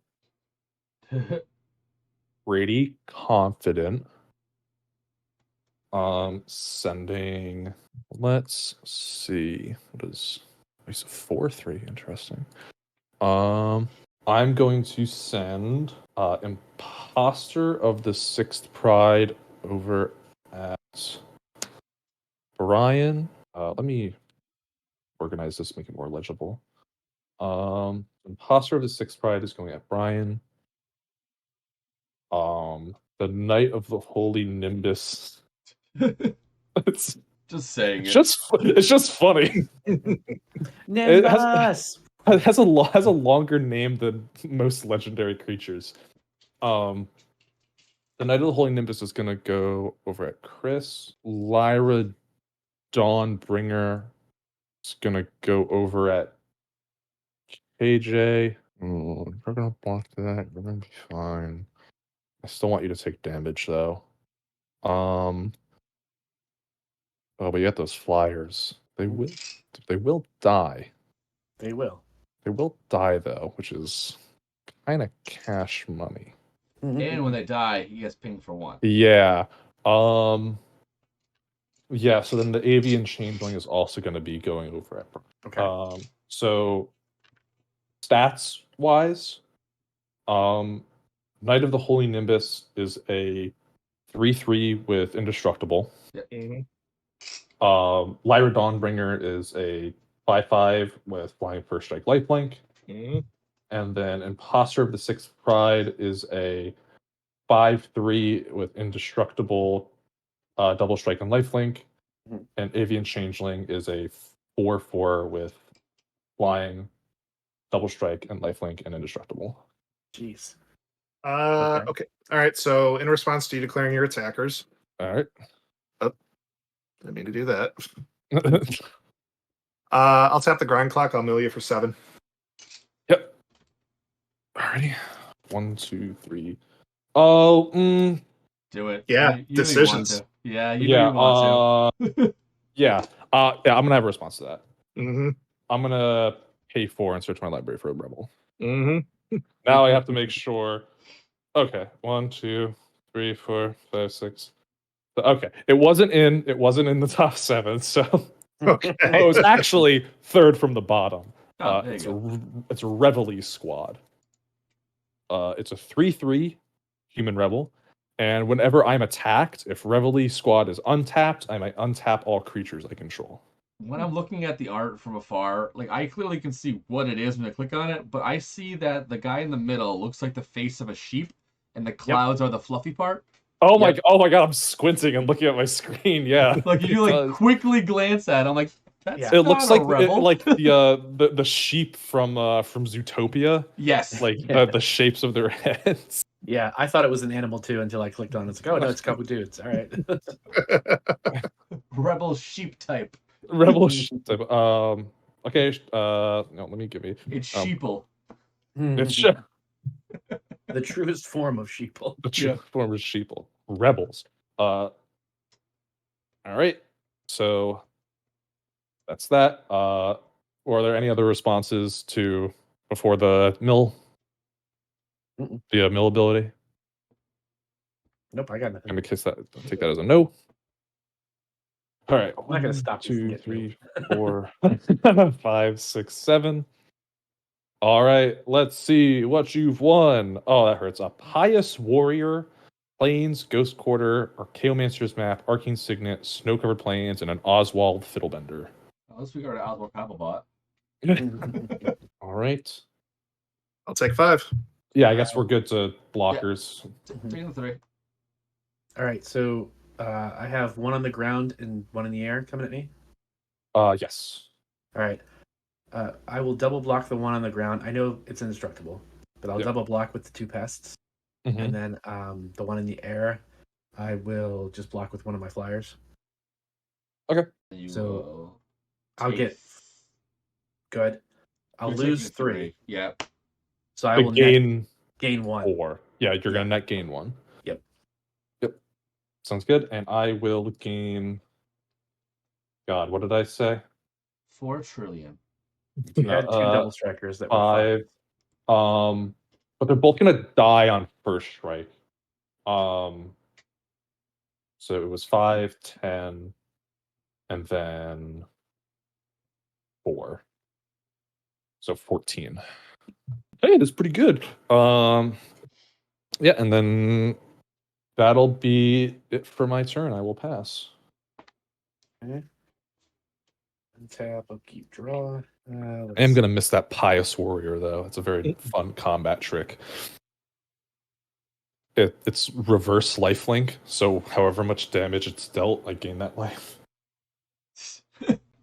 pretty confident. Sending. Let's see. What is? It's a 4/3. Interesting. I'm going to send Imposter of the Sixth Pride over at Brian. Let me organize this, make it more legible. Imposter of the Sixth Pride is going at Brian. The Knight of the Holy Nimbus. It's Just saying it's just funny. Nimbus. It has a longer name than most legendary creatures. The Knight of the Holy Nimbus is gonna go over at Chris. Lyra Dawnbringer is gonna go over at KJ. You're gonna block that. You're gonna be fine. I still want you to take damage though. Oh, but you got those flyers. They will die. They will. They will die though, which is kind of cash money. And when they die, he gets pinged for 1. Yeah. Yeah, so then the avian changeling is also going to be going over at Okay. So stats wise, Knight of the Holy Nimbus is a 3/3 with indestructible. Yep. Lyra Dawnbringer is a 5/5 with flying first strike lifelink. And then Imposter of the Sixth Pride is a 5/3 with indestructible, double strike and lifelink. Mhm. And Avian Changeling is a 4/4 with flying, double strike and lifelink and indestructible. Jeez. Okay. All right. So, in response to you declaring your attackers, All right. didn't mean to do that. I'll tap the grind clock. I'll mill you for 7. Yep. Alrighty. 1, 2, 3. Oh, Do it. Yeah, You know you want decisions. to. Yeah, you yeah. know you want to. Yeah. Yeah. I'm gonna have a response to that. Mm-hmm. I'm gonna pay 4 and search my library for a rebel. Mm-hmm. Now I have to make sure. Okay, 1, 2, 3, 4, 5, 6. Okay, it wasn't in the top 7, so Okay. oh, it was actually third from the bottom. Oh, there you It's go. it's a Reveille squad. It's a 3/3 human rebel, and whenever I'm attacked, if Reveille squad is untapped, I might untap all creatures I control. When I'm looking at the art from afar, like I clearly can see what it is when I click on it, but I see that the guy in the middle looks like the face of a sheep, and the clouds are the fluffy part. Oh my god, I'm squinting and looking at my screen. Yeah. Like if you it like does. quickly glance at it, I'm like, That's Yeah. It looks not a like rebel. the sheep from Zootopia, Yes. like Yeah. the shapes of their heads. Yeah, I thought it was an animal too until I clicked on it. It's like, oh no, it's a couple dudes. All right. Rebel sheep type. Rebel sheep type. Okay. No, let me give me. It's Um, sheeple. it's The truest form of sheeple. the true Yeah. form of sheeple. Rebels. All right. So that's that. Were there any other responses to before the mill? Mm-mm. The mill ability? Nope, I got I'm nothing. gonna kiss that. I'll take that as a no. All right. I'm not gonna stop you from 2, getting 3, 4, 5, 6, 7. All right. Let's see what you've won. Oh, that hurts. A Pious Warrior, Plains, Ghost Quarter, Archaeomancer's Map, Arcane Signet, Snow Covered Plains, and an Oswald Fiddlebender. Unless we go to Oswald Cobblepot. All right. I'll take 5. Yeah, I guess we're good to blockers. 3 and 3. All right, so I have one on the ground and one in the air coming at me. Yes. All right. I will double block the one on the ground. I know it's indestructible, but I'll Yep. double block with the 2 pests. Mhm. And then the one in the air, I will just block with one of my flyers. You So, will I'll take- get good. I'll you're lose taking 3. Yep. So I The will net gain gain 1. 4. Yeah, you're Yeah. gonna net gain 1. Yep. Yep. Sounds good. And I will gain. God, what did I say? 4 trillion. You had 2 Uh, double strikers that were 5. But they're both gonna die on first strike. So it was 5, 10, and then 4. So 14. Hey, that's pretty good. Yeah, and then that'll be it for my turn. I will pass. Okay. Untap, upkeep, draw. I am gonna miss that Pious Warrior though. It's a very fun combat trick. It's reverse lifelink, so however much damage it's dealt, I gain that life.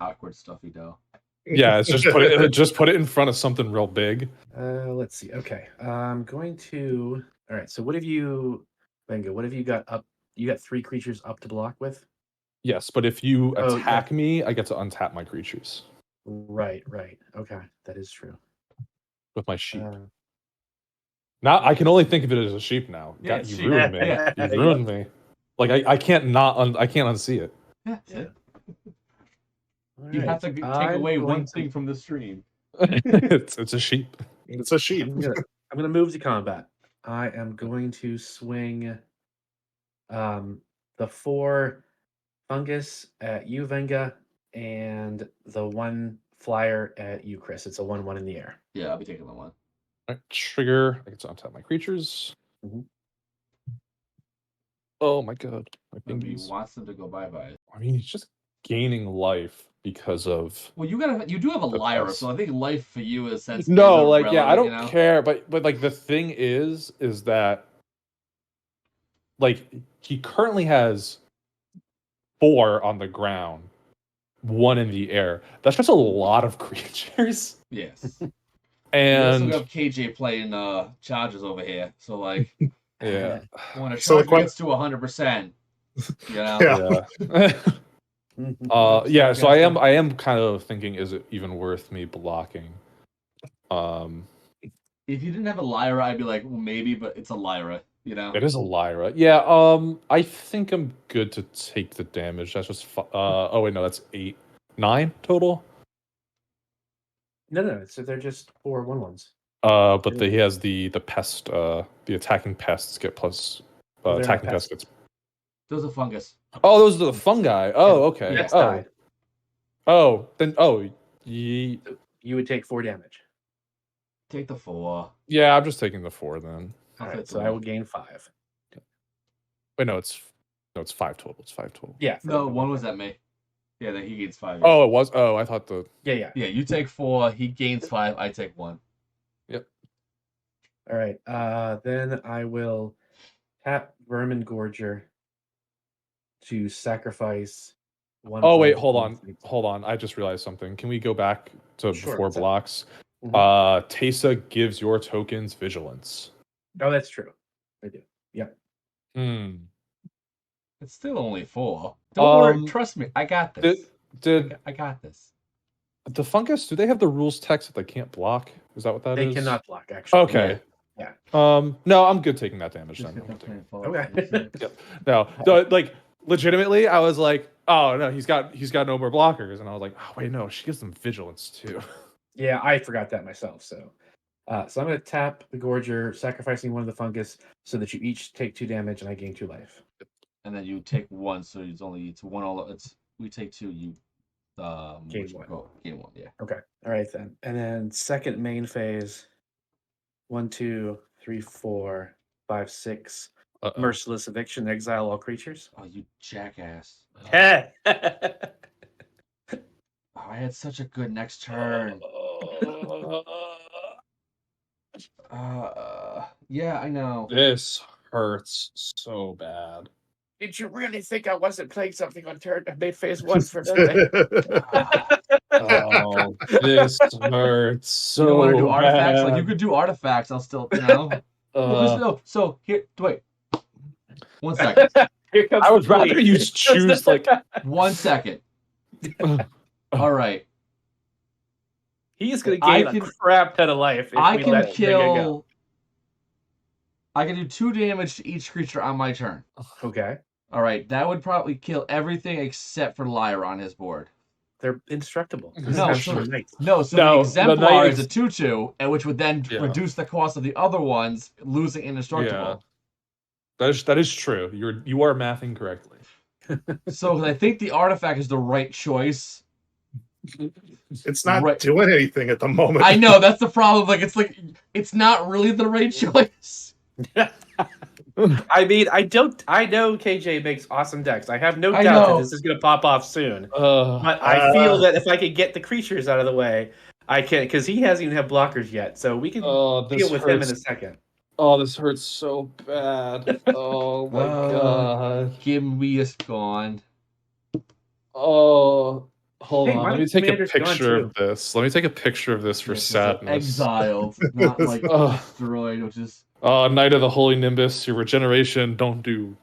Awkward stuffy dough. Yeah, it's just put it in front of something real big. Let's see. Okay, I'm going to. All right. So what have you, Benga? What have you got up? You got 3 creatures up to block with. Yes, but if you Oh, attack me, I get to untap my creatures Right. Right. Okay, that is true. with my sheep. Uh, Now I can only think of it as a sheep now. Yeah, God, you sheep. ruined me. Yeah. You ruined me. Like I can't I can't unsee it. Yeah. Yeah. You have to take away one thing from the stream. It's a sheep. It's a sheep. I'm gonna move to combat. I am going to swing the 4 fungus at you, Venga, and the 1 flyer at you, Chris. It's a 1/1 in the air. Yeah, I'll be taking the 1. All right, trigger. I get to untap my creatures. Mhm. Oh my god, my Maybe he fingies. wants them to go bye-bye. I mean, he's just gaining life because of. Well, you do have a The Lyra, pest. so I think life for you is sense. No, is like yeah, I don't irrelevant, care, but like the thing is that like he currently has 4 on the ground, 1 in the air. That's just a lot of creatures. Yes. You And also have KJ playing charges over here, so like yeah, when a So the charge gets to 100%, you know. Yeah. yeah. Yeah, so Gotcha. I am kind of thinking, is it even worth me blocking? If you didn't have a Lyra, I'd be like, well, maybe, but it's a Lyra, you know. It is a Lyra. Yeah, I think I'm good to take the damage. That's just oh wait, no, that's 8, 9 total. No. So they're just 4 1/1s. But he has the pest, the attacking pests get plus Well, they're not attacking pest pests. gets. Those are fungus. Oh, those are the fungi. Oh, okay. Yes, Oh, die. oh, then ye... You would take 4 damage. Take the 4. yeah, I'm just taking the 4 then. I'll All take right, the so I 1. will gain 5. Wait, no, it's 5 total. It's 5 total. Yeah. No, 1 was at me. Yeah, then he gains 5. Oh, it was. Oh, I thought the. Yeah. Yeah, you take 4, he gains 5, I take 1. Yep. All right. Then I will tap Vermin Gorger to sacrifice One Oh wait, play, hold one on, feat. hold on. I just realized something. Can we go back to Sure, before what's up? blocks? Mhm. Tesa gives your tokens vigilance. Oh, that's true. I do. Yeah. Hmm. It's still only 4. Don't worry. Trust me. I got Did this. did I got this. the fungus? Do they have the rules text that they can't block? Is that what that They is? cannot block, actually. Okay. Yeah. No, I'm good taking that damage Just then. get that Continue. plan forward. Okay. Yep. No, like legitimately, I was like, oh no, he's got no more blockers, and I was like, oh wait, no, she gives them vigilance too. Yeah, I forgot that myself. So I'm going to tap the Gorger, sacrificing one of the fungus so that you each take 2 damage and I gain 2 life. And then you take 1, so it's 1 all. We take 2. You Gain 1. Gain 1. Yeah. Okay. All right then. And then second main phase 1, 2, 3, 4, 5, 6. Uh-oh. Merciless eviction, exile all creatures. Oh, you jackass! Yeah. Oh, I had such a good next turn. Yeah, I know. This hurts so bad. Did you really think I wasn't playing something on turn? I made phase 1 for nothing. Oh, this hurts You don't want to do so artifacts? Like you bad. could do artifacts. I'll still, Well, no. So here, wait. 1 second. Here comes I would the rather plea. you choose like 1 second. All right. He is going to I gain a can- crap ton of life if I we can let Mega go. kill. I can do 2 damage to each creature on my turn. Okay. All right, that would probably kill everything except for Lyra on his board. They're indestructible. No, This No, is so actually nice. no, so No, the the exemplar knight is a 2/2, and which would then Yeah. reduce the cost of the other ones, losing indestructible. that is true. You are mathing correctly. So I think the artifact is the right choice. It's not Right. doing anything at the moment. I know that's the problem. It's not really the right choice. I mean, I know KJ makes awesome decks. I have no I doubt that know. this is going to pop off soon. Uh, But I feel that if I could get the creatures out of the way, I can, because he hasn't even had blockers yet. So we can this deal with him in hurts. a second. Oh, this hurts so bad. Oh my god. Give me a gone. Oh, hold Hey, on. my Let me take a commander's gone picture too. of this. Let me take a picture of this for So sadness. exiled, not like Ugh. destroyed, which is Knight of the Holy Nimbus, your regeneration don't do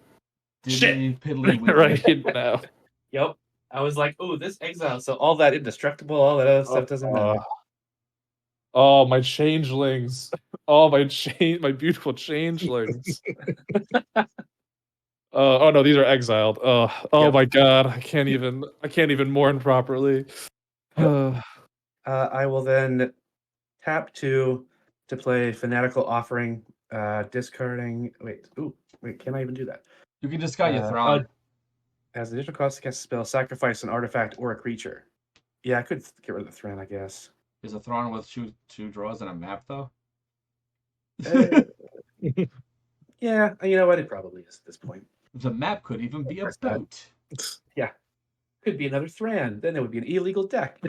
diddly piddly wee. right now. Yep. I was like, oh, this exile. So all that indestructible, all that other stuff doesn't matter. Oh, my changelings. Oh, my beautiful changelings. Oh no, these are exiled. Oh Yep. my god, I can't even mourn properly. I will then tap to play Fanatical Offering, discarding. Wait, can I even do that? You can discard your Thrawn. As additional cost to cast a spell, sacrifice an artifact or a creature. Yeah, I could get rid of the Thran, I guess. Is a Thrawn with two draws and a map though? Yeah, you know what? It probably is at this point. The map could even be a Press that. boat. Yeah. Could be another Thran. Then it would be an illegal deck.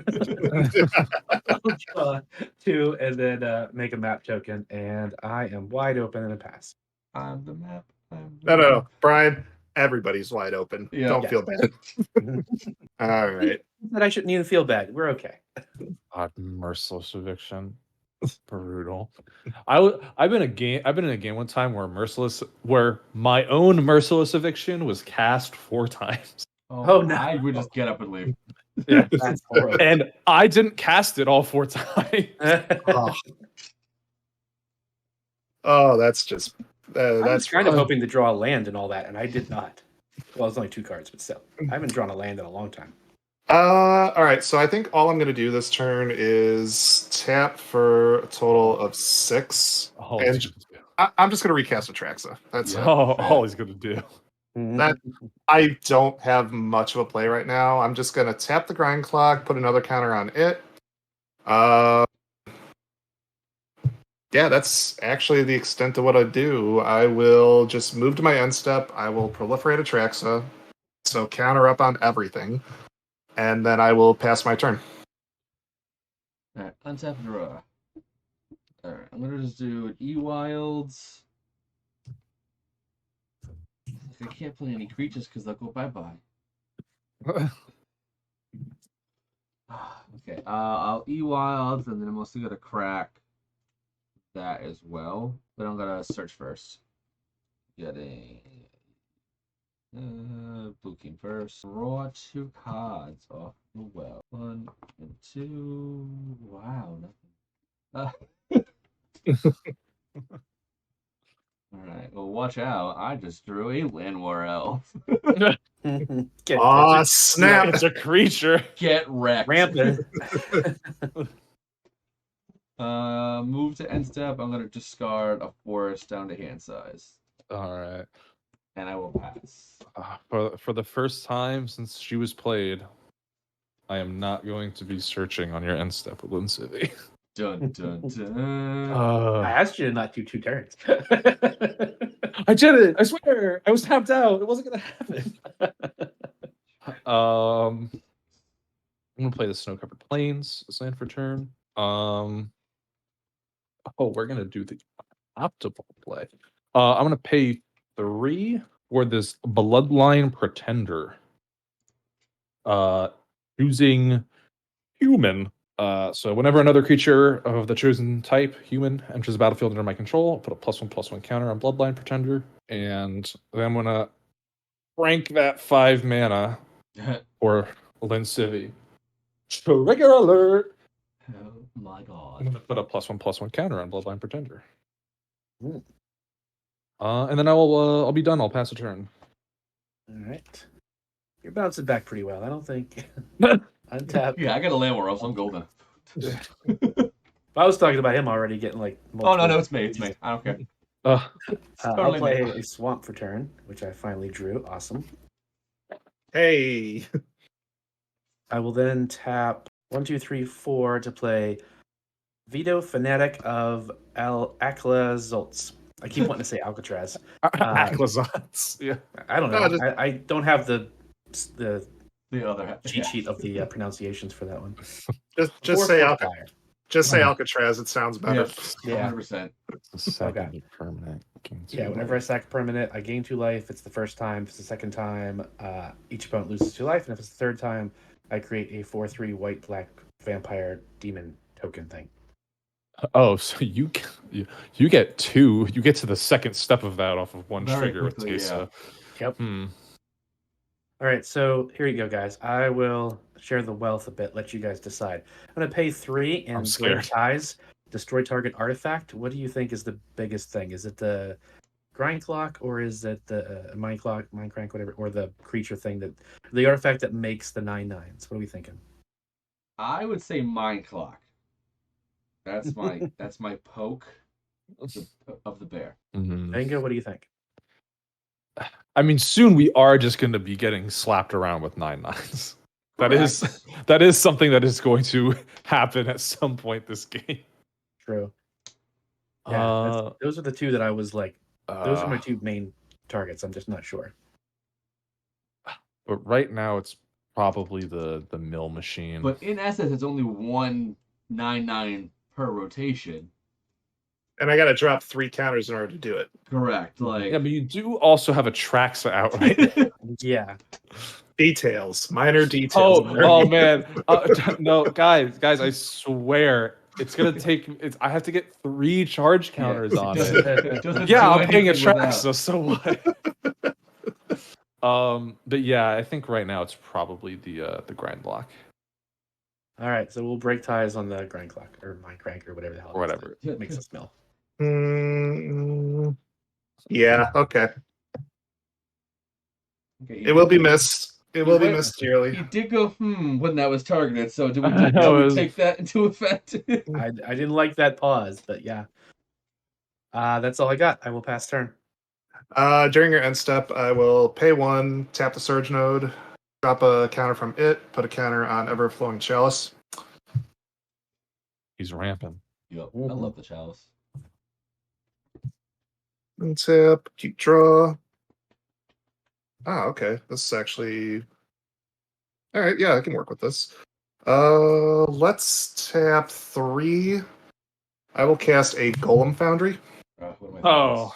I'll draw 2 and then make a map token, and I am wide open and a pass. I'm the map. No, Brian. Everybody's wide open. Yeah. Don't feel bad. All right. But I shouldn't even feel bad. We're okay. God, merciless eviction. Brutal. I've been in a game one time where my own merciless eviction was cast 4 times. Oh, no. I would just get up and leave. Yeah. That's horrible. And I didn't cast it all 4 times. Oh, that's just I was that's kind of hoping to draw a land and all that, and I did not. Well, it's only 2 cards, but still. I haven't drawn a land in a long time. all right. So I think all I'm going to do this turn is tap for a total of 6, All and he's gonna do. I'm just going to recast Atraxa. That's it. All he's gonna do. That I don't have much of a play right now. I'm just going to tap the grind clock, put another counter on it. Yeah, that's actually the extent of what I do. I will just move to my end step. I will proliferate Atraxa, so counter up on everything, and then I will pass my turn. Alright, untap and draw. Alright, I'm gonna just do an E-Wilds. I can't play any creatures because they'll go bye-bye. Okay, I'll E-Wilds, and then I'm also gonna crack that as well. But I'm gonna search first. Getting Blue King first. Draw 2 cards off the well. 1 and 2. Wow, nothing. Alright, well, watch out. I just drew a Land War Elf. Get Aw, snap. It's a creature. Get wrecked. rampant. Move to end step. I'm going to discard a forest down to hand size. All right. And I will pass. For the first time since she was played, I am not going to be searching on your end step with Lincivy. Dun, dun, dun. I asked you to not do 2 turns. I did it! I swear! I was tapped out. It wasn't gonna happen. I'm gonna play the Snow-Covered Plains as land for turn. Oh, we're gonna do the optimal play. I'm gonna pay 3 for this Bloodline Pretender. Choosing human. So whenever another creature of the chosen type, human, enters the battlefield under my control, I'll put a +1/+1 counter on Bloodline Pretender, and then I'm gonna rank that 5 mana for Lincivy. Trigger alert! Oh my I'm god. gonna put a +1/+1 counter on Bloodline Pretender. Ooh. And then I'll be done. I'll pass a turn. All right. You're bouncing back pretty well. I don't think. Untap. Yeah, I got a Land War Elf, so I'm golden. I was talking about him already getting like. Oh, no, it's me. It's me. I don't care. I'll Totally play me. a swamp for turn, which I finally drew. Awesome. Hey. I will then tap 1, 2, 3, 4 to play Veto Fanatic of Alcazolz. I keep wanting to say Alcatraz. Aquazats. Yeah. I don't know. I don't have the The other half. cheat sheet of the pronunciations for that one. Just Or say for Alcatraz. Just say Alcatraz. It sounds better. Yeah. 100%. Second permanent. Yeah, whenever I sack a permanent, I gain 2 life. If it's the first time. If it's the second time, each opponent loses 2 life. And if it's the third time, I create a 4/3 white-black vampire demon token thing. Oh, so you get 2. You get to the second step of that off of one Very trigger with quickly, Tesa. Yep. Hmm. All right, so here you go, guys. I will share the wealth a bit, let you guys decide. I'm going to pay 3 I'm and scared. break ties, destroy target artifact. What do you think is the biggest thing? Is it the grind clock, or is it the mind clock, mind crank, whatever, or the creature thing, that the artifact that makes the 9/9s? What are we thinking? I would say Mind Clock. That's my poke of the bear. Mhm. Venga, what do you think? I mean, soon we are just going to be getting slapped around with 9/9s. Correct. That is something that is going to happen at some point this game. True. Yeah, those are the 2 that I was like. Those are my 2 main targets. I'm just not sure. But right now, it's probably the mill machine. But in essence, it's only 1 9/9 per rotation. And I got to drop 3 counters in order to do it. Correct. Like yeah, but you do also have a Traxa out right. Yeah. Details, minor details. Oh man, no, guys, I swear it's gonna take. I have to get 3 charge counters on it. Yeah, I'm paying a Traxa, so what? But yeah, I think right now it's probably the grind block. All right, so we'll break ties on the grind clock or mind crank or whatever the hell. Or whatever. It makes us smell. Yeah. Okay. Okay, It will be missed. It will be missed dearly. He did go when that was targeted. So do we take that into effect? I didn't like that pause, but yeah. That's all I got. I will pass turn. During your end step, I will pay 1, tap the Surge node, drop a counter from it, put a counter on Everflowing Chalice. He's ramping. Yep, I love the chalice. Untap, keep draw. Ah, okay. This is actually... Alright, yeah, I can work with this. Let's tap 3. I will cast a Golem Foundry. Oh.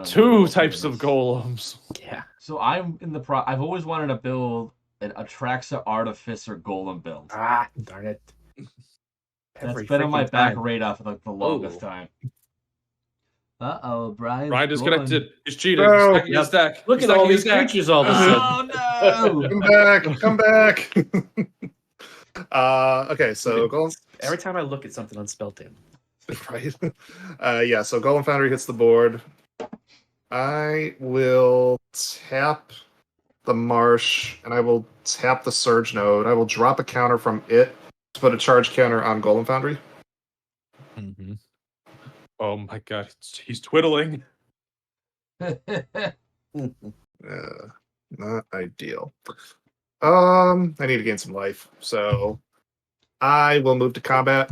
2 types of golems. Yeah. So I'm in the I've always wanted to build an an Atraxa Artificer Golem build. Ah, darn it. That's Every been on my freaking back time. radar for the longest Oh. time. Brian's Brian disconnected. gone. He's cheating. Bro. He's stacking Yep. his deck. Look He's at all stacking his these deck. creatures all of a sudden. Oh no! Come back! Come back! Okay, so Golem. Every time I look at something on Spell Table. Right. Yeah, so Golem Foundry hits the board. I will tap the Marsh, and I will tap the Surge Node. I will drop a counter from it to put a charge counter on Golem Foundry. Mhm. Oh my god, he's twiddling. Not ideal. I need to gain some life, so I will move to combat.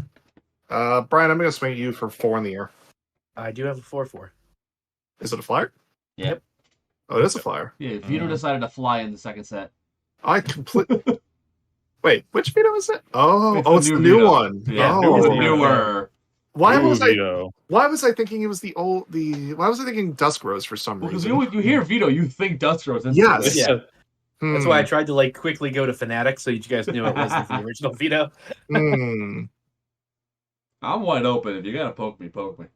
Brian, I'm going to swing at you for 4 in the air. I do have a 4/4. Is it a flyer? Yep. Oh, it is a flyer. Yeah, Vito decided to fly in the second set. I completely. Wait, which Vito is it? Oh, it's the new Vito. one. Yeah, oh. it's newer. Why was I? Vito. Why was I thinking it was the old? Why was I thinking Dusk Rose for some Because reason? you hear Vito, you think Dust Rose. Yes. Yeah. That's why I Hmm. tried to like quickly go to Fnatic so you guys knew it wasn't the original Vito. Hmm. I'm wide open. If you gotta poke me, poke me.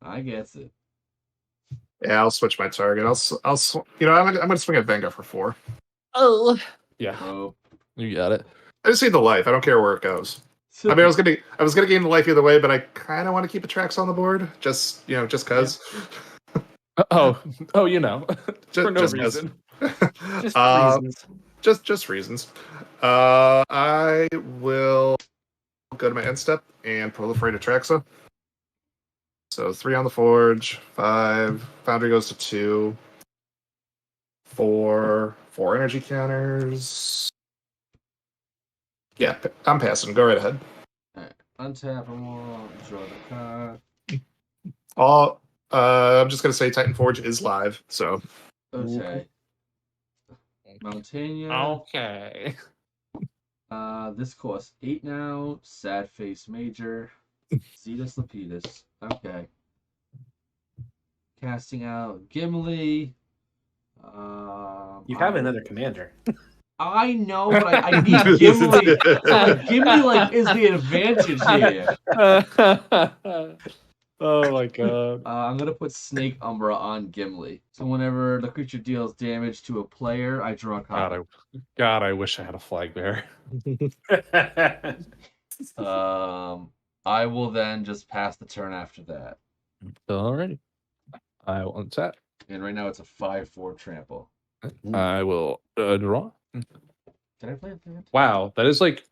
I guess it. Yeah, I'll switch my target. I'm gonna swing at Venga for 4. Oh. Yeah, Oh. you got it. I just need the life. I don't care where it goes. I mean, I was gonna gain the life either way, but I kind of want to keep Atrax on the board, just cause. Oh, you know, for no just 'cause. reason. Just reasons. Just reasons. I will go to my end step and proliferate Atraxa. So 3 on the forge, 5. Foundry goes to 2. 4 energy counters. Yeah, I'm passing. Go right ahead. Alright. Untap them all. Draw the card. I'm just gonna say Titan Forge is live. So Okay. Montaigne. Okay. This costs 8 now. Sad Face Major. Zetus Lapidus. Okay. Casting out Gimli. You have another commander. I know, but I need Gimli. Gimli is the advantage here. Oh my god. I'm gonna put Snake Umbra on Gimli. So whenever the creature deals damage to a player, I draw a card. God, I wish I had a flag bearer. I will then just pass the turn after that. Alrighty. I will untap. And right now it's a 5/4 trample. I will draw. Did I play it? Wow, that is like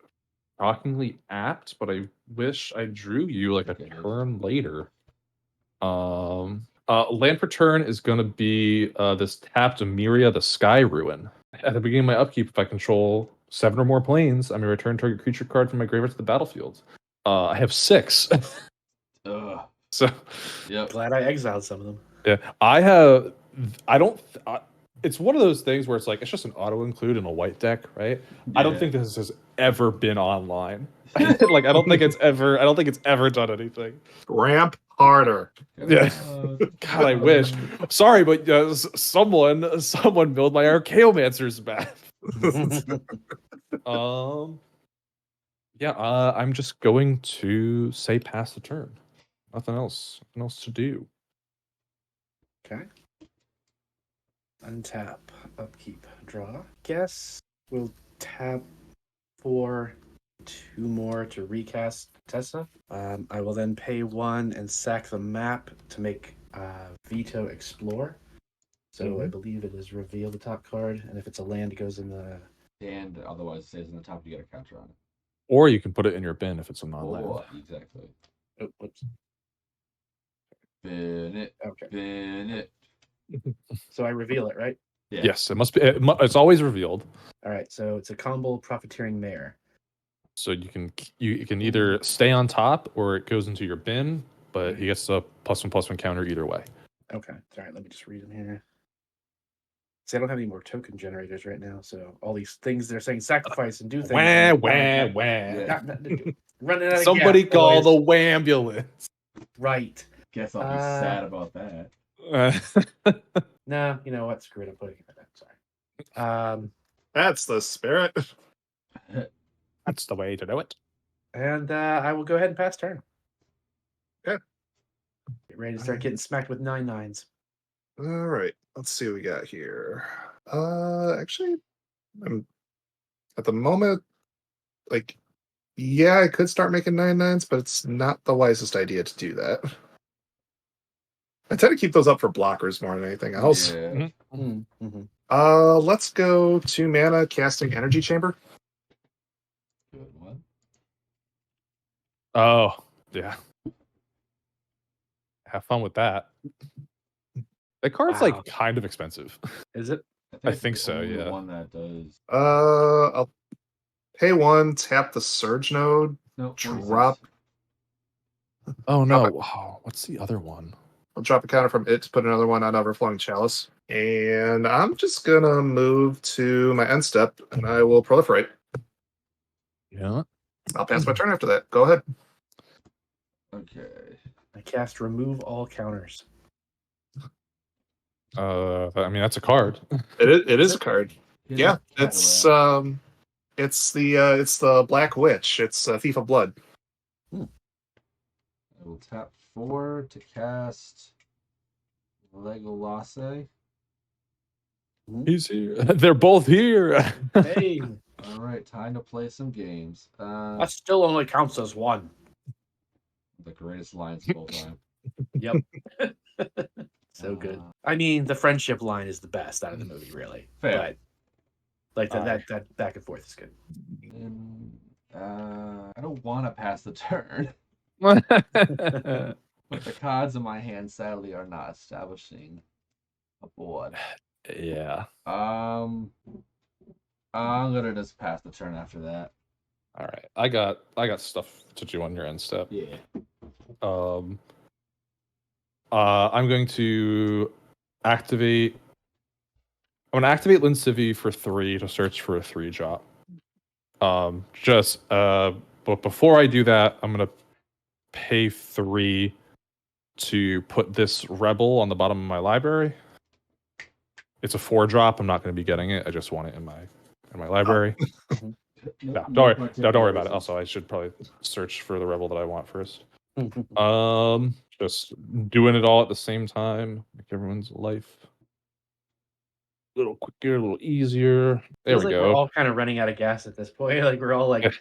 shockingly apt, but I wish I drew you like a turn later. Land per turn is going to be this tapped Miria the Sky Ruin. At the beginning of my upkeep, if I control 7 or more planes, I may return target creature card from my graveyard to the battlefield. I have 6. Ugh. So, Yep. Glad I exiled some of them. yeah, it's one of those things where it's like, it's just an auto include in a white deck, right? I don't Yeah. think this has ever been online. Like, I don't think it's ever done anything. ramp harder. Yeah. God, I wish. Sorry, but someone build my Archaeomancer's map. Yeah, I'm just going to say pass the turn. Nothing else to do. Okay. Untap, upkeep, draw. Guess we'll tap for 2 more to recast Tessa. I will then pay 1 and sack the map to make Veto Explore. So I believe it is reveal the top card, and if it's a land, it goes in the. And otherwise it stays on the top, you get a counter on it. Or you can put it in your bin if it's a non-land. Oh, exactly. Oh, whoops. Bin it. Okay. Bin it. So I reveal it, right? Yeah. Yes, it must be. It's always revealed. All right. So it's a combo Profiteering Mare. So you can either stay on top or it goes into your bin, but he gets a +1/+1 counter either way. Okay. All right. Let me just read them here. See, I don't have any more token generators right now, so all these things they're saying sacrifice and do things. Yeah. Running out of Somebody gas, call boys. the ambulance. Right. Guess I'll be sad about that. Nah, you know what? Screw it. I'm putting it in. Sorry. That's the spirit. That's the way to do it. And I will go ahead and pass turn. Yeah. Get ready to start getting smacked with 9/9s. All right. Let's see what we got here. Actually, I'm at the moment, like, yeah, I could start making 9/9s, but it's not the wisest idea to do that. I tend to keep those up for blockers more than anything else. Yeah. Mm-hmm. Let's go 2 mana casting Energy Chamber. Good one. Oh, yeah. Have fun with that. That card's Wow. like kind of expensive. Is it? I it's think the so, only yeah. one that does. I'll pay 1, tap the Surge Node, No, 46. drop. Oh no. Drop Wow. What's the other one? I'll drop a counter from it to put another one on Overflowing Chalice. And I'm just gonna move to my end step and I will proliferate. Yeah. I'll pass my turn after that. Go ahead. Okay. I cast remove all counters. I mean that's a card. It is a card. Yeah, Cat it's around. it's the Black Witch. It's Thief of Blood. I will tap 4 to cast Legolase. He's here. They're both here. Hey, All right, time to play some games. that still only counts as one. The greatest alliance of all time. Yep. So good. I mean, the friendship line is the best out of the movie, really. Fair. But like that back and forth is good. And, I don't want to pass the turn, Yeah. but the cards in my hand sadly are not establishing a board. I'm gonna just pass the turn after that. All right. I got stuff to do on your end step. Yeah. I'm going to activate. I'm going to activate Lincivi for 3 to search for a 3-drop. But before I do that, I'm going to pay 3 to put this Rebel on the bottom of my library. It's a 4-drop. I'm not going to be getting it. I just want it in my library. No, don't worry about it. Also, I should probably search for the Rebel that I want first. Just doing it all at the same time, make everyone's life a little quicker, a little easier. There Feels we like go. we're all kind of running out of gas at this point. Like we're all like,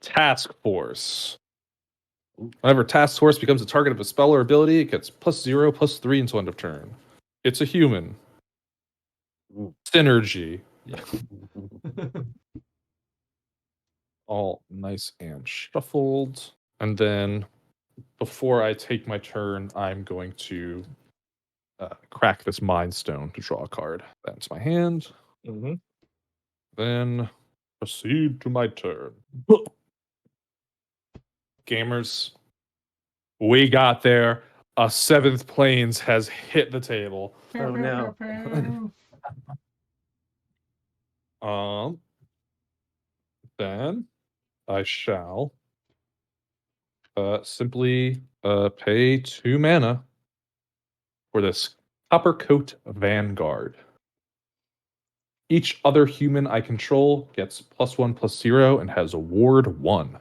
Task Force. Whenever Task Force becomes a target of a spell or ability, it gets +0/+3 until end of turn. It's a human. Synergy. Yeah. All nice and shuffled. And then before I take my turn, I'm going to crack this Mind Stone to draw a card. That's my hand. Mm-hmm. Then proceed to my turn. Gamers, we got there. A 7th Plains has hit the table. Oh no. Then I shall simply pay 2 mana for this Coppercoat Vanguard. Each other human I control gets +1/+0 and has a ward 1. I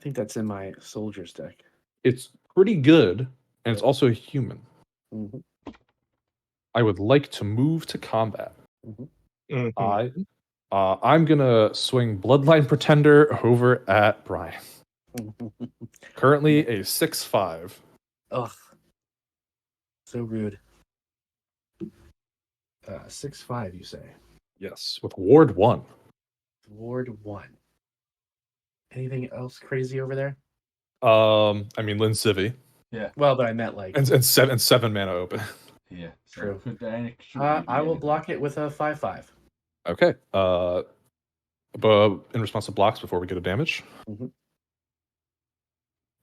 think that's in my soldier's deck. It's pretty good, and it's also a human. Mm-hmm. I would like to move to combat. Mm-hmm. I'm gonna swing Bloodline Pretender over at Brian. Currently a 6/5. Ugh. So rude. 6/5, you say? Yes, with ward 1. Ward 1. Anything else crazy over there? I mean Lincivi. Yeah. Well, but I meant like And 7 mana open. Yeah. True. Should I will block it with a 5/5. Okay. But in response to blocks before we go to damage,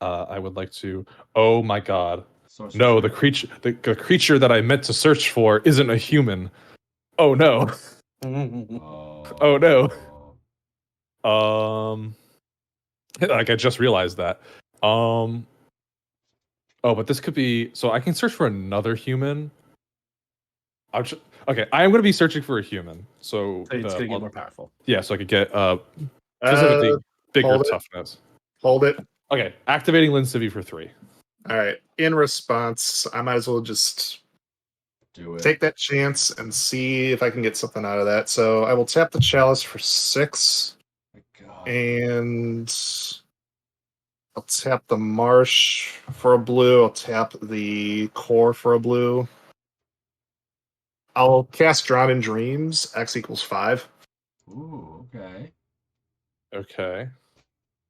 I would like to. Oh my god! Sorcerer. No, the creature that I meant to search for isn't a human. Oh no! Oh no! Like I just realized that. Oh, but this could be. So I can search for another human. Okay, I am going to be searching for a human. So So it's gonna get more powerful. yeah, so I could get specifically bigger hold it. toughness. Hold it. Okay, activating Lin Civi for 3. All right. In response, I might as well just Do it. take that chance and see if I can get something out of that. So I will tap the chalice for 6, Oh my God. and I'll tap the marsh for a blue. I'll tap the core for a blue. I'll cast Drawn in Dreams. X equals 5. Ooh, okay. Okay.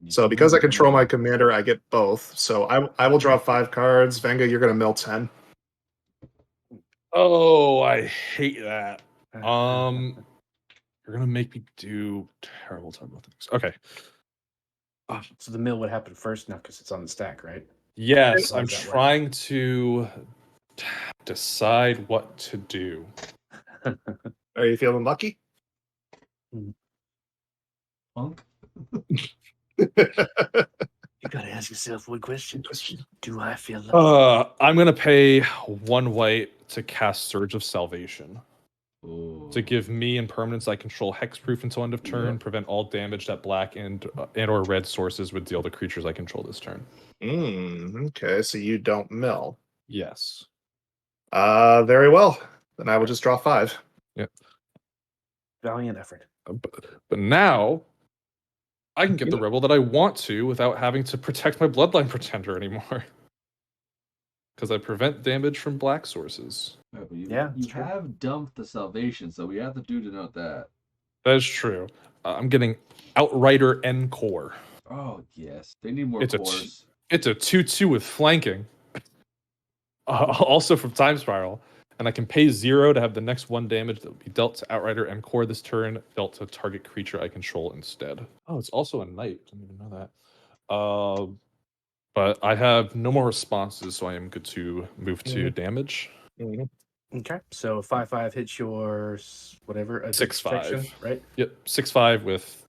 So because I control my commander, I get both. So I will draw 5 cards. Venga, you're going to mill 10. Oh, I hate that. You're gonna make me do terrible things. Okay. So the mill would happen first now because it's on the stack, right? Yes, How I'm does that work? trying to decide what to do. Are you feeling lucky? Punk. You gotta ask yourself one question. Do I feel lucky? I'm gonna pay 1 white to cast Surge of Salvation Ooh. to give me and permanents I control hexproof until end of turn, Yep. prevent all damage that black and or red sources would deal to creatures I control this turn. Okay, so you don't mill. Yes. Very well. Then I will just draw 5. Valiant effort. But now I can get the rebel that I want to without having to protect my bloodline pretender anymore. Because I prevent damage from black sources. Right, but you it's true. have dumped the salvation, so we have to do to note that. That is true. I'm getting Outrider Encore. Oh yes, they need more It's a cores. It's a 2/2 with flanking. Also from Time Spiral. And I can pay 0 to have the next 1 damage that will be dealt to Outrider Encore this turn, dealt to target creature I control instead. Oh, it's also a knight. Didn't even know that. But I have no more responses, so I am good to move to damage. Okay, so 5/5 hits your whatever 6/5, protection, right? Yep, 6/5 with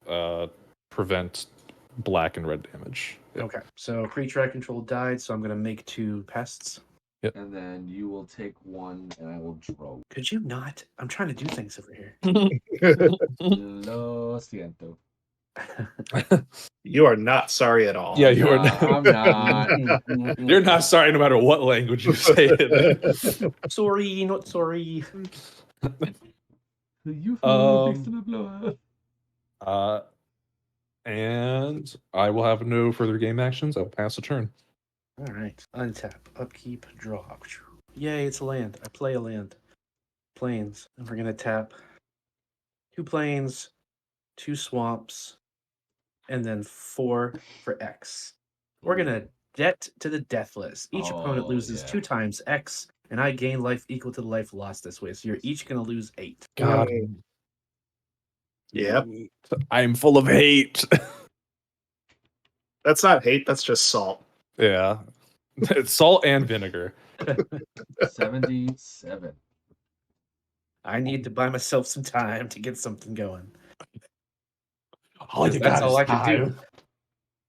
prevent black and red damage. Yep. Okay, so creature I control died, so I'm gonna make 2 pests. And then you will take 1, and I will draw. Could you not? I'm trying to do things over here. Lo siento. You are not sorry at all. Yeah, you are. I'm not. You're not sorry no matter what language you say it. Sorry, not sorry. You And I will have no further game actions. I will pass a turn. All right, untap, upkeep, draw. Yay, it's a land. I play a land. Plains, and we're gonna tap 2 plains, 2 swamps, and then 4 for X. We're gonna debt to the deathless. Each opponent loses 2 times X, and I gain life equal to the life lost this way. So you're each gonna lose 8. God. Yep. I am full of hate. That's not hate, that's just salt. Yeah. It's salt and vinegar. 77. I need to buy myself some time to get something going. All you That's got all is I can do. time.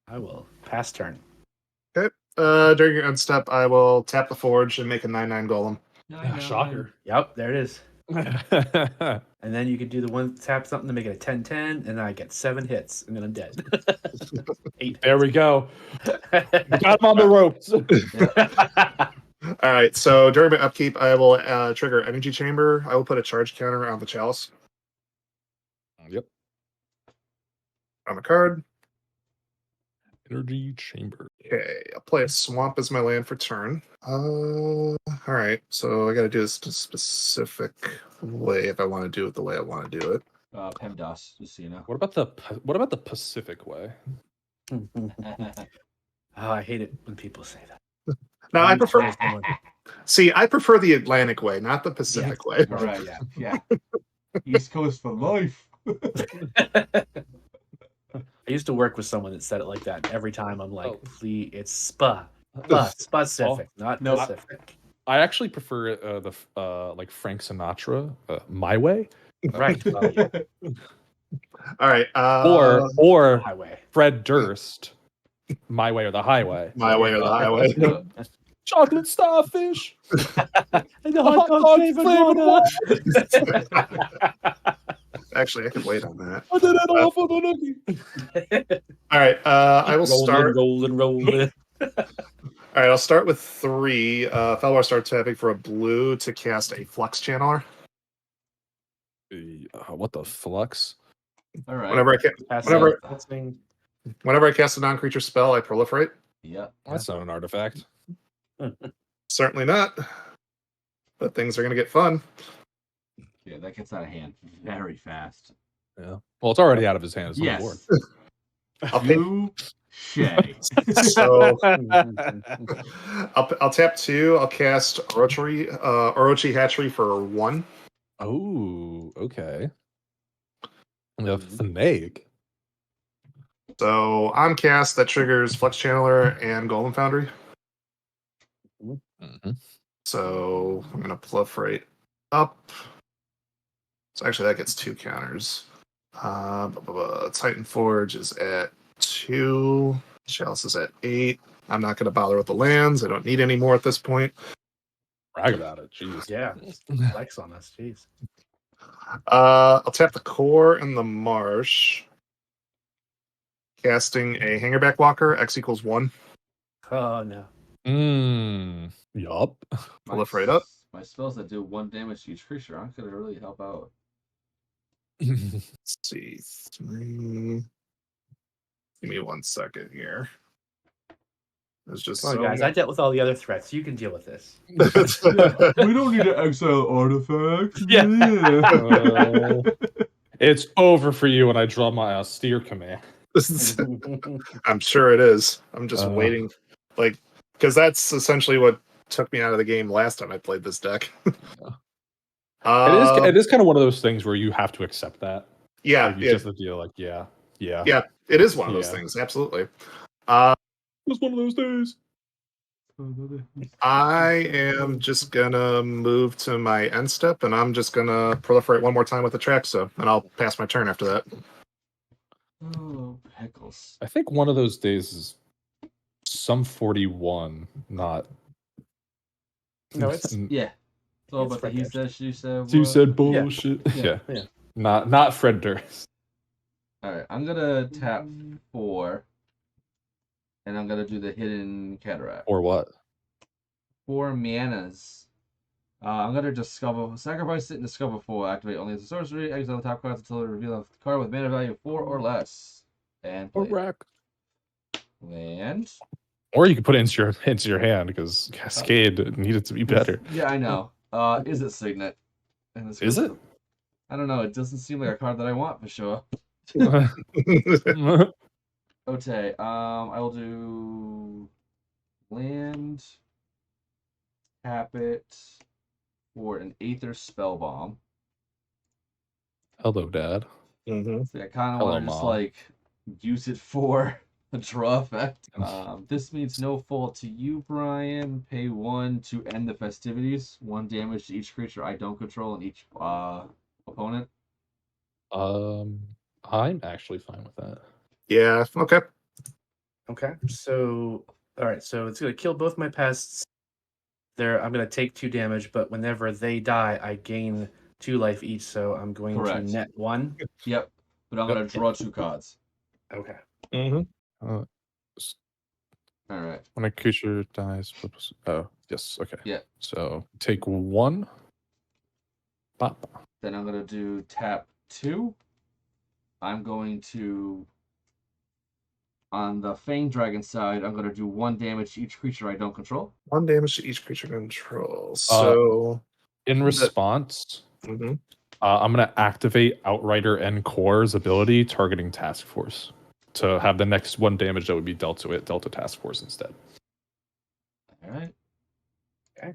I will pass turn. Okay. During your end step, I will tap the forge and make a 9/9 golem. Shocker. Yep, there it is. And then you could do the one tap something to make it a 10/10, and I get 7 hits, and then I'm dead. 8. There we go. Got him on the ropes. All right, so during my upkeep, I will trigger Energy Chamber. I will put a charge counter on the chalice. Yep. On the card. Energy Chamber. Okay, I'll play a swamp as my land for turn. All right, so I got to do this a specific way if I want to do it the way I want to do it. PEMDAS, just so you know. What about the Pacific way? Oh, I hate it when people say that. No, I prefer. See, I prefer the Atlantic way, not the Pacific way. All right, yeah. East Coast for life. I used to work with someone that said it like that. Every time I'm like, please, it's specific, not Pacific. I actually prefer the like Frank Sinatra, My Way. Right. Yeah. All right. Or Highway. Fred Durst, My Way or the Highway. My way or the highway. chocolate starfish. And the hot dog flavored Actually, I could wait on that. I did it all for the nookie. All right, I will start. rolling. All right, I'll start with 3. Felwar starts tapping for a blue to cast a Flux Channeler. What the flux? All right. Whenever I cast a non-creature spell, I proliferate. Yep. That's not an artifact. Certainly not. But things are going to get fun. Yeah, that gets out of hand very fast. Yeah. Well, it's already out of his hand. It's on the board. Touche. So I'll tap 2. I'll cast Orochi Hatchery for 1. Oh, okay. The Meg. So on cast, that triggers Flux Channeler and Golem Foundry. Mm-hmm. So I'm going to proliferate up. So actually, that gets 2 counters. Titan Forge is at 2. Chalice is at 8. I'm not going to bother with the lands. I don't need any more at this point. Brag about it. Jeez. Yeah. Flex on us. Jeez. I'll tap the Core and the Marsh. Casting a Hangerback Walker, X equals 1. Oh, no. Yup. Proliferate up. My spells that do 1 damage to each creature aren't going to really help out. Let's see. 3. Give me 1 second here. It's just Come on, guys. I dealt with all the other threats. You can deal with this. We don't need to exile artifacts. Yeah. It's over for you when I draw my austere command. I'm sure it is. I'm just waiting, because that's essentially what took me out of the game last time I played this deck. It is kind of one of those things where you have to accept that. Yeah, you just have to deal yeah. It is one of those things. Absolutely. It was one of those days. I am just gonna move to my end step, and I'm just gonna proliferate 1 more time with the Traxo, and I'll pass my turn after that. Oh, pickles. I think one of those days is some 41, not. No, it's Yeah. It's all It's about the he said, she said. You what? said bullshit. Yeah. Not Fred Durst. All right, I'm gonna tap 4, and I'm gonna do the hidden cataract. Or what? 4 manas. I'm gonna discover, sacrifice it and discover 4. Activate only as a sorcery. Exile the top cards until it reveals a card with mana value of 4 or less. And play. Correct. Land. Or you could put it into your hand because Cascade needed to be better. Yeah, I know. Is it Signet? Is it? I don't know. It doesn't seem like a card that I want for sure. Okay. I will do land. Tap it for an Aether Spellbomb. Hello, Dad. Mm-hmm. So I kind of Hello, want to just Mom. use it for a draw effect. This means no fault to you, Brian. Pay 1 to end the festivities. 1 damage to each creature I don't control and each opponent. I'm actually fine with that. Yeah. Okay. Okay. So, all right. So it's going to kill both my pests. I'm going to take 2 damage, but whenever they die, I gain 2 life each. So I'm going Correct. to net 1. Yep. But I'm going to draw 2 cards. Okay. Mm-hmm. All right. When a creature dies. Oh, yes. Okay. Yeah. So take 1. Bop. Then I'm going to do tap 2. I'm going to, on the Fang Dragon side, I'm going to do 1 damage to each creature I don't control. 1 damage to each creature control. So in response, mm-hmm. I'm going to activate Outrider and Core's ability targeting Task Force to have the next 1 damage that would be dealt to it, dealt to Task Force instead. All right. Okay.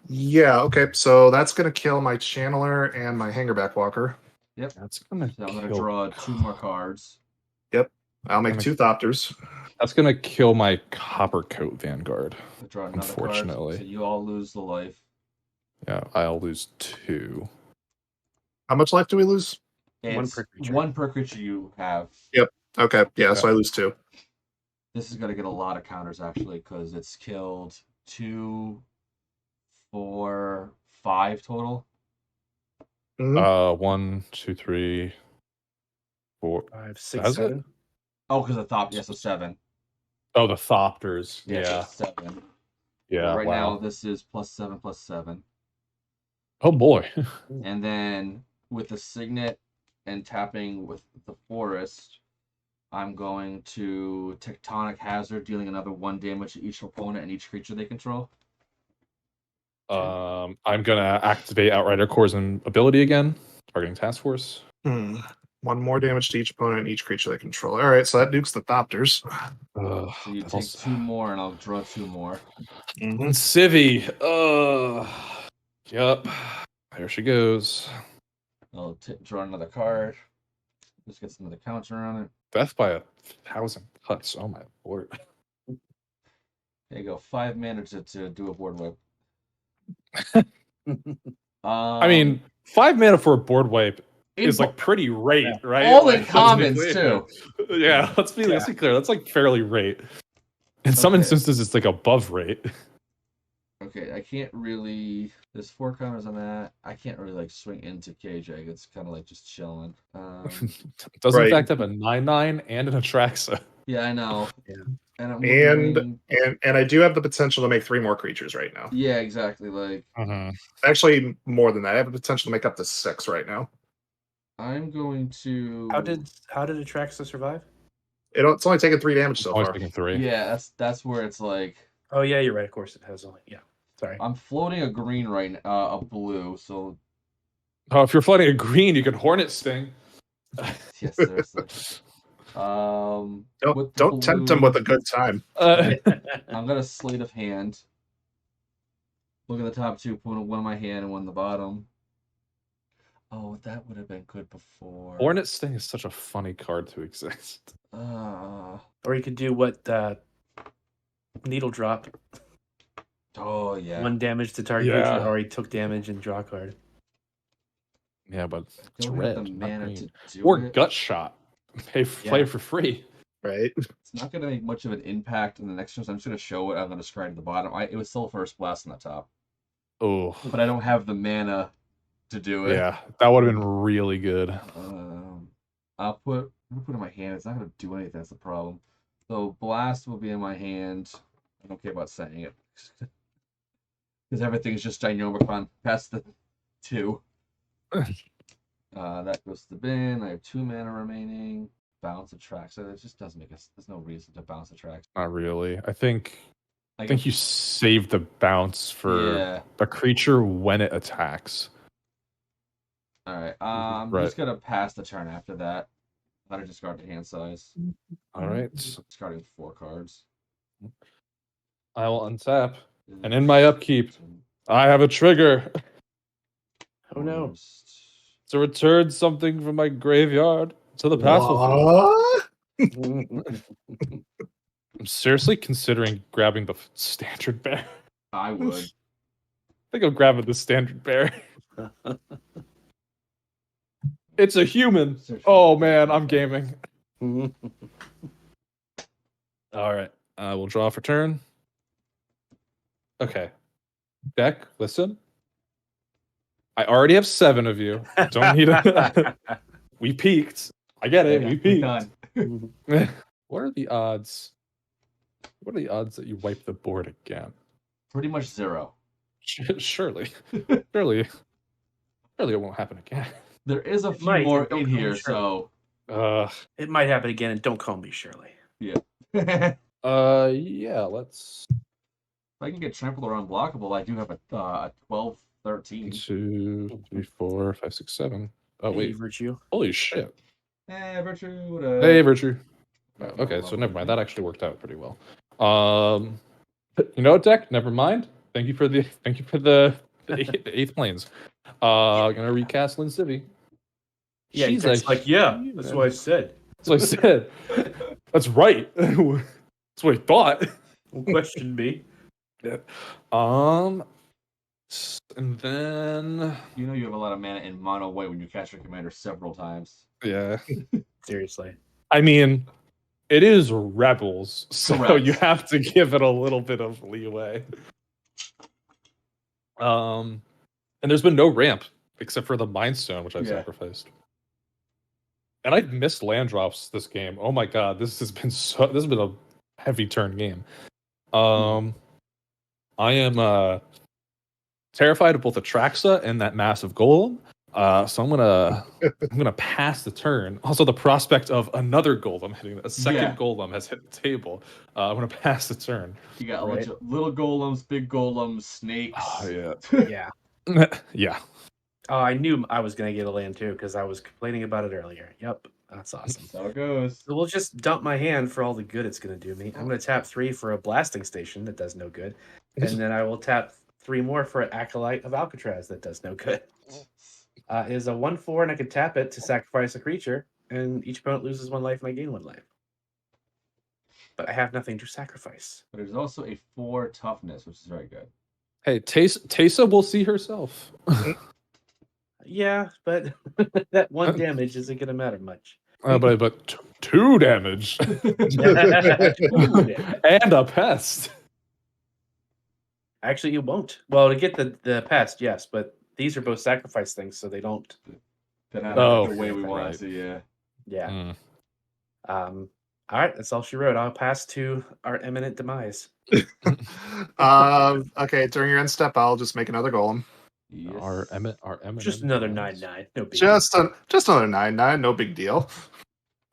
Yeah, okay. So that's gonna kill my Channeler and my Hangerback Walker. Yep. That's gonna So I'm going to draw 2 more cards. Yep. I'll make 2 Thopters. That's gonna kill my Coppercoat Vanguard. I draw another Unfortunately. card. So you all lose the life. Yeah, I'll lose 2. How much life do we lose? It's 1 per creature. 1 per creature you have. Okay, yeah, so I lose 2. This is gonna get a lot of counters actually, because it's killed 2, 4, 5 total. 1, 2, 3, 4. 5, 6, Has it? 7. Oh, because the top, so 7. Oh, the Thopters. Yeah, Yeah. 7. Yeah. Right Wow. now, this is +7/+7. Oh boy. And then with the Signet and tapping with the Forest, I'm going to Tectonic Hazard, dealing another 1 damage to each opponent and each creature they control. I'm gonna activate Outrider Core's ability again, targeting Task Force. 1 more damage to each opponent and each creature they control. All right, so that nukes the Thopters. So you take 2 more, and I'll draw 2 more. And Civvy. Yup. There she goes. I'll draw another card. Just get some of the counter on it. Death by 1,000 cuts. Oh my lord. There you go. 5 mana to do a board wipe. I mean, 5 mana for a board wipe is in like pretty rate, right? all like, in commons let's be too. clear. Yeah, let's be clear. That's like fairly rate. In some Okay. instances, it's like above rate. Okay, I can't really. There's 4 counters on that. I can't really like swing into KJ. It's kind of like just chilling. Does Right. in fact have a 9/9 and an Atraxa. Yeah, I know. Yeah. And I'm And looking... and I do have the potential to make 3 more creatures right now. Yeah, exactly. Like Actually, more than that. I have the potential to make up to 6 right now. I'm going to. How did Atraxa survive? It's only taken 3 damage so Always far. taking 3. Yeah, that's where it's like. Oh yeah, you're right. Of course, it has only. Yeah, sorry. I'm floating a green right now, a blue. So Oh, if you're floating a green, you can Hornet Sting. yeah, seriously. Don't tempt him with a good time. I'm gonna Slate of Hand. Look at the top 2, put 1 in my hand and 1 in the bottom. Oh, that would have been good before. Hornet Sting is such a funny card to exist. Or you could do what Needle Drop. Oh yeah. 1 damage to target creature already took damage and draw a card. Yeah, but it's Don't red. have the not mana green. to do Or it. Gut Shot. Play for free. Right? It's not gonna make much of an impact in the next turn. So I'm just gonna show it. I'm gonna scry to the bottom. It was still First Blast on the top, Oh, but I don't have the mana to do it. yeah, that would have been really good. I'll put it in my hand. It's not gonna do anything. That's the problem. So Blast will be in my hand. I don't care about saying it because everything is just Ginormicron past the 2. That goes to the bin. I have 2 mana remaining. Bounce a track. So it just doesn't make us. There's no reason to bounce a track. Not really. I think you save the bounce for a creature when it attacks. All right. I'm just gonna pass the turn after that. Let her discard the hand size. All right. Discarding 4 cards. I will untap, and in my upkeep, I have a trigger Oh no. to return something from my graveyard to the battlefield. What? I'm seriously considering grabbing the standard bear. I would. I think I'm grabbing the standard bear. It's a human. Oh man, I'm gaming. All right, I will draw for turn. Okay, deck. Listen, I already have 7 of you. Don't need it. We peaked. I get it. We peaked. What are the odds? What are the odds that you wipe the board again? Pretty much 0. Surely it won't happen again. There is a few might, more don't in call me here, Shirley. so It might happen again, and don't call me Shirley. yeah. Yeah, let's. If I can get trampled or unblockable, I do have a 12, 13. 2, 3, 4, 5, 6, 7. Oh Hey, wait! Virtue. Holy shit! Virtue. Hey, Virtue. Okay, so never mind. That actually worked out pretty well. You know what, deck? Never mind. Thank you for the 8th planes. Gonna recast Lynn Civvy. Yeah, She's he's like, yeah, that's what I said. That's what I said. That's right. That's what I thought. Don't question me. Yeah. And then You know you have a lot of mana in mono white when you cast your commander several times. yeah. Seriously. I mean, It is Rebels, so Correct. you have to give it a little bit of leeway. And there's been no ramp except for the Mind Stone, which I've Yeah. sacrificed. And I've missed land drops this game. Oh my god, this has been a heavy turn game. I am terrified of both Atraxa and that massive golem. So I'm gonna pass the turn. Also, the prospect of another golem hitting a second golem has hit the table. I'm gonna pass the turn. You got a bunch of little golems, big golems, snakes. Oh yeah, Yeah. yeah. Oh, I knew I was going to get a land too because I was complaining about it earlier. Yep. That's awesome. That's how it goes. So we'll just dump my hand for all the good it's going to do me. I'm going to tap 3 for a blasting station that does no good. And then I will tap 3 more for an Acolyte of Alcatraz that does no good. It is a 1/4, and I can tap it to sacrifice a creature, and each opponent loses 1 life and I gain 1 life. But I have nothing to sacrifice. But there's also a 4 toughness, which is very good. Hey, Taysa will see herself. Yeah, but that 1 damage isn't going to matter much. But 2 damage and a pest. Actually, you won't. Well, to get the pest, yes, but these are both sacrifice things, so they don't. They're not the way we want to see, yeah. Yeah. All right, that's all she wrote. I'll pass to our imminent demise. Okay, during your end step, I'll just make another golem. Yes. Our eminent Just another 9/9. No big Just another 9/9. No big deal.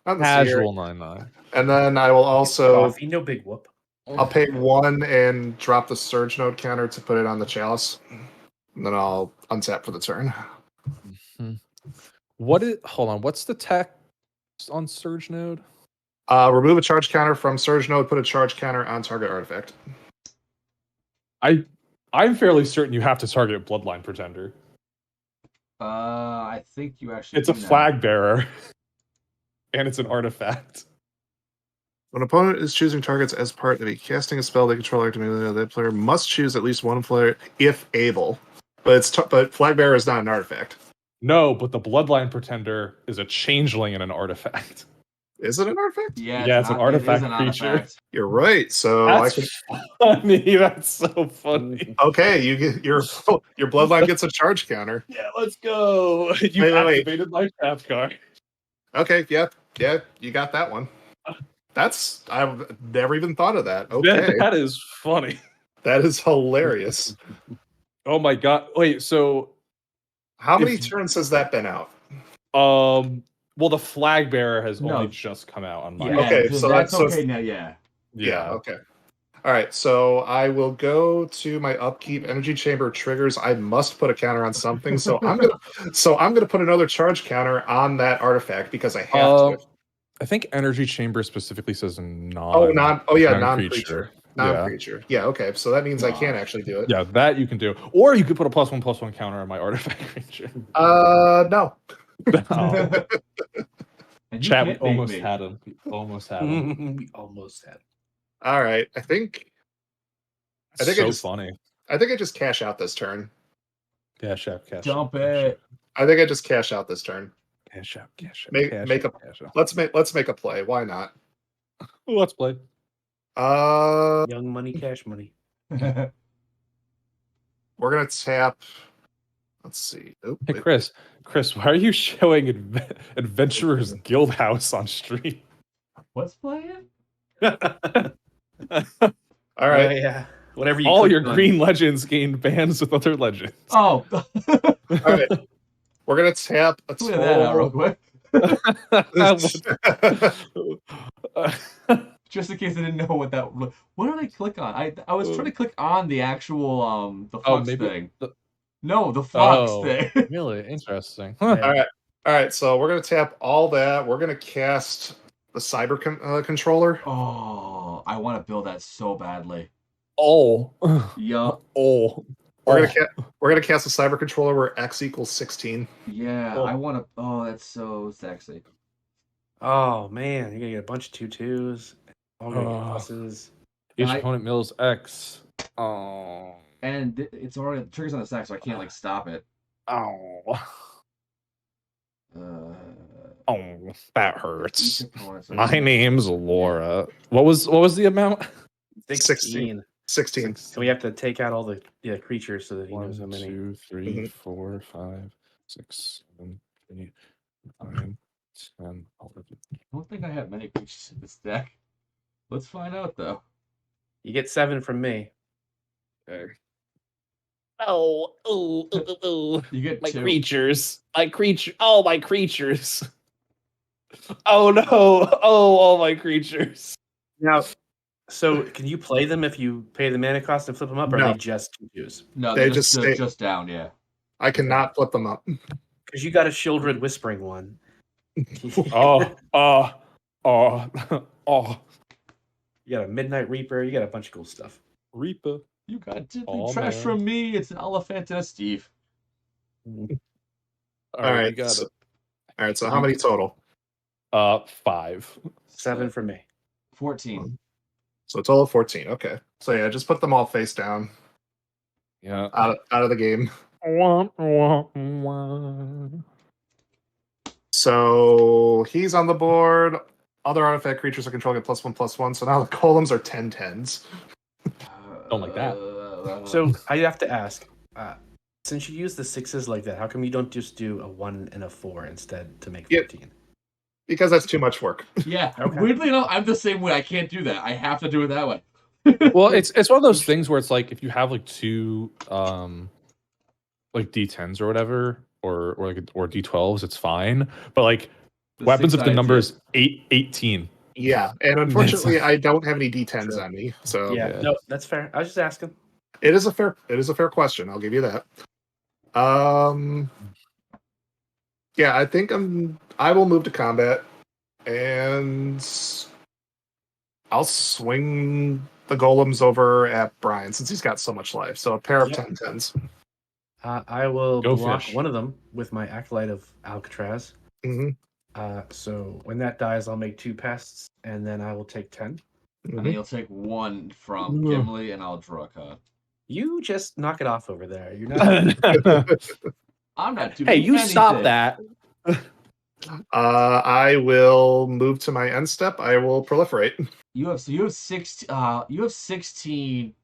casual 9/9. And then I will also coffee, no big whoop. I'll pay 1 and drop the Surge Node counter to put it on the Chalice. And then I'll untap for the turn. Hold on, what's the text on Surge Node? Remove a charge counter from Surge Node, put a charge counter on target artifact. I'm fairly certain you have to target Bloodline Pretender. I think you actually It's a flag bearer. And it's an artifact. When an opponent is choosing targets as part of a casting a spell they control activated, that player must choose at least 1 player if able. But but flag bearer is not an artifact. No, but the Bloodline Pretender is a changeling and an artifact. Is it an artifact? Yeah, it's an artifact creature. Artifact. You're right. So That's funny. That's so funny. Okay, you get your bloodline gets a charge counter. Yeah, let's go. You activated my tap card. Okay, yeah, you got that one. I've never even thought of that. Okay, That is funny. that is hilarious. Oh my god! Wait, so How many turns has that been out? well, the flag bearer has only just come out on my. Yeah, Okay, so that's okay now. Yeah. Yeah. Okay. All right. So I will go to my upkeep. Energy chamber triggers. I must put a counter on something. So I'm gonna put another charge counter on that artifact because I have to. I think energy chamber specifically says non-creature. Non-creature. Yeah. Okay. So that means I can't actually do it. Yeah, that you can do. Or you could put a +1/+1 counter on my artifact creature. No. Oh. And Chat, we almost had him. We almost had him. We almost had him. All right. I think funny. I think I just cash out this turn. Cash out. Dump it. I think I just cash out this turn. Cash out. Let's make a play. Why not? Let's play. Young money, cash money. We're gonna tap. Let's see. Hey, Chris, why are you showing Adventurers Guild House on stream? What's playing? All right. Yeah. Whatever you. All your green legends gain bands with other legends. Oh. All right. We're gonna tap a Clear that out real quick. Just in case I didn't know what that. What did I click on? I was trying to click on the actual the flux thing. No, the flux thing. Really interesting. All right. So we're gonna tap all that. We're gonna cast the cyber controller. Oh, I want to build that so badly. Oh. Yup. Oh. We're gonna cast the cyber controller where X equals 16. Yeah, I want to. Oh, that's so sexy. Oh man, you're gonna get a bunch of 2/2s. All gonna get pluses. Each opponent mills X. Oh. And it's already triggers on the stack, so I can't like stop it. Oh. Oh, that hurts. Each opponent's My okay. name's Laura. What was the amount? 16. 16. So we have to take out all the creatures so that he knows how 1, many. 2, 3, Mhm. 4, 5, 6, 7, 8, 9, 10, 11. I don't think I have many creatures in this deck. Let's find out though. You get 7 from me. Okay. Oh, You get my 2. creatures. My creature. Oh, my creatures. Oh no. Oh, all my creatures. Now, so can you play them if you pay the mana cost and flip them up, or are No. they just 2/2s? No, They they're just stay- just down, yeah. I cannot flip them up. Because you got a Shieldred Whispering one. Oh, oh. You got a Midnight Reaper. You got a bunch of cool stuff. Reaper. You got diddly Aw, trash man. from me. It's an elephant and a Steve. All All right, right. you got So, it. all right. So how many total? 5. 7 from me. 14. So a total of 14. Okay. So yeah, just put them all face down Yeah. out of the game. So he's on the board. Other artifact creatures are controlling at +1/+1. So now the golems are 10/10s. Don't like that. So I have to ask, since you use the 6s like that, how come you don't just do a 1 and a 4 instead to make Yeah. 14? Because that's too much work. Yeah, Okay. weirdly enough, I'm the same way. I can't do that. I have to do it that way. Well, it's one of those things where it's like if you have like 2 like D10s or whatever, or D12s, it's fine. But like The what happens if the 6-sided, number yeah. is 18? Yeah, and unfortunately, I don't have any D10s on me, so Yeah, Yeah. no, that's fair. I was just asking. it is a fair question. I'll give you that. Yeah, I think I will move to combat, and I'll swing the golems over at Brian since he's got so much life. So a pair of Yep. 10/10s. I will Go block fish. one of them with my Acolyte of Alcatraz. Mm-hmm. So when that dies, I'll make 2 pests, and then I will take 10. And then you'll take 1 from Gimli, and I'll draw a card. You just knock it off over there. You're not. I'm not doing Hey, you stop anything. that. I will move to my end step. I will proliferate. You have 16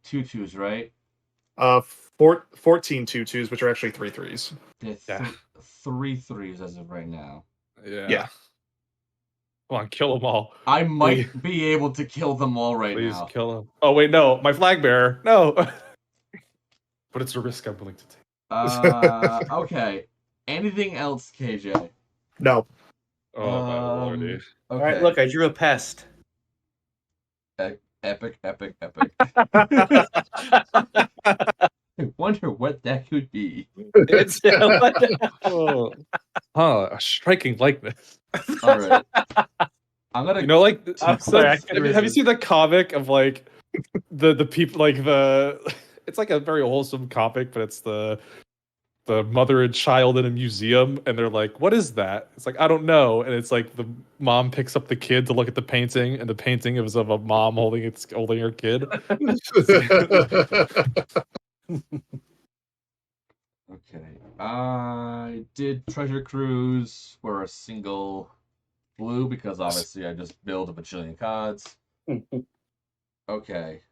2/2s, right? 14 2/2s, which are actually 3/3s. They're Yeah. 3 3s as of right now. Yeah. Come on, kill them all. I might be able to kill them all right Please now. kill them. Oh wait, no, my flag bearer. No. But it's a risk I'm willing to take. Okay. Anything else, KJ? No. Oh my lordy. Okay. All right, look, I drew a pest. Epic. I wonder what that could be. It's oh, a striking likeness. All right. I'm gonna. You know, like I'm sorry, I couldn't have you resist. seen the comic of like the people like the? It's like a very wholesome comic, but it's the mother and child in a museum, and they're like, "What is that?" It's like, "I don't know," and it's like the mom picks up the kid to look at the painting, and the painting is of a mom holding her kid. Okay. I did Treasure Cruise for a single blue because obviously I just build a bajillion cards. Okay.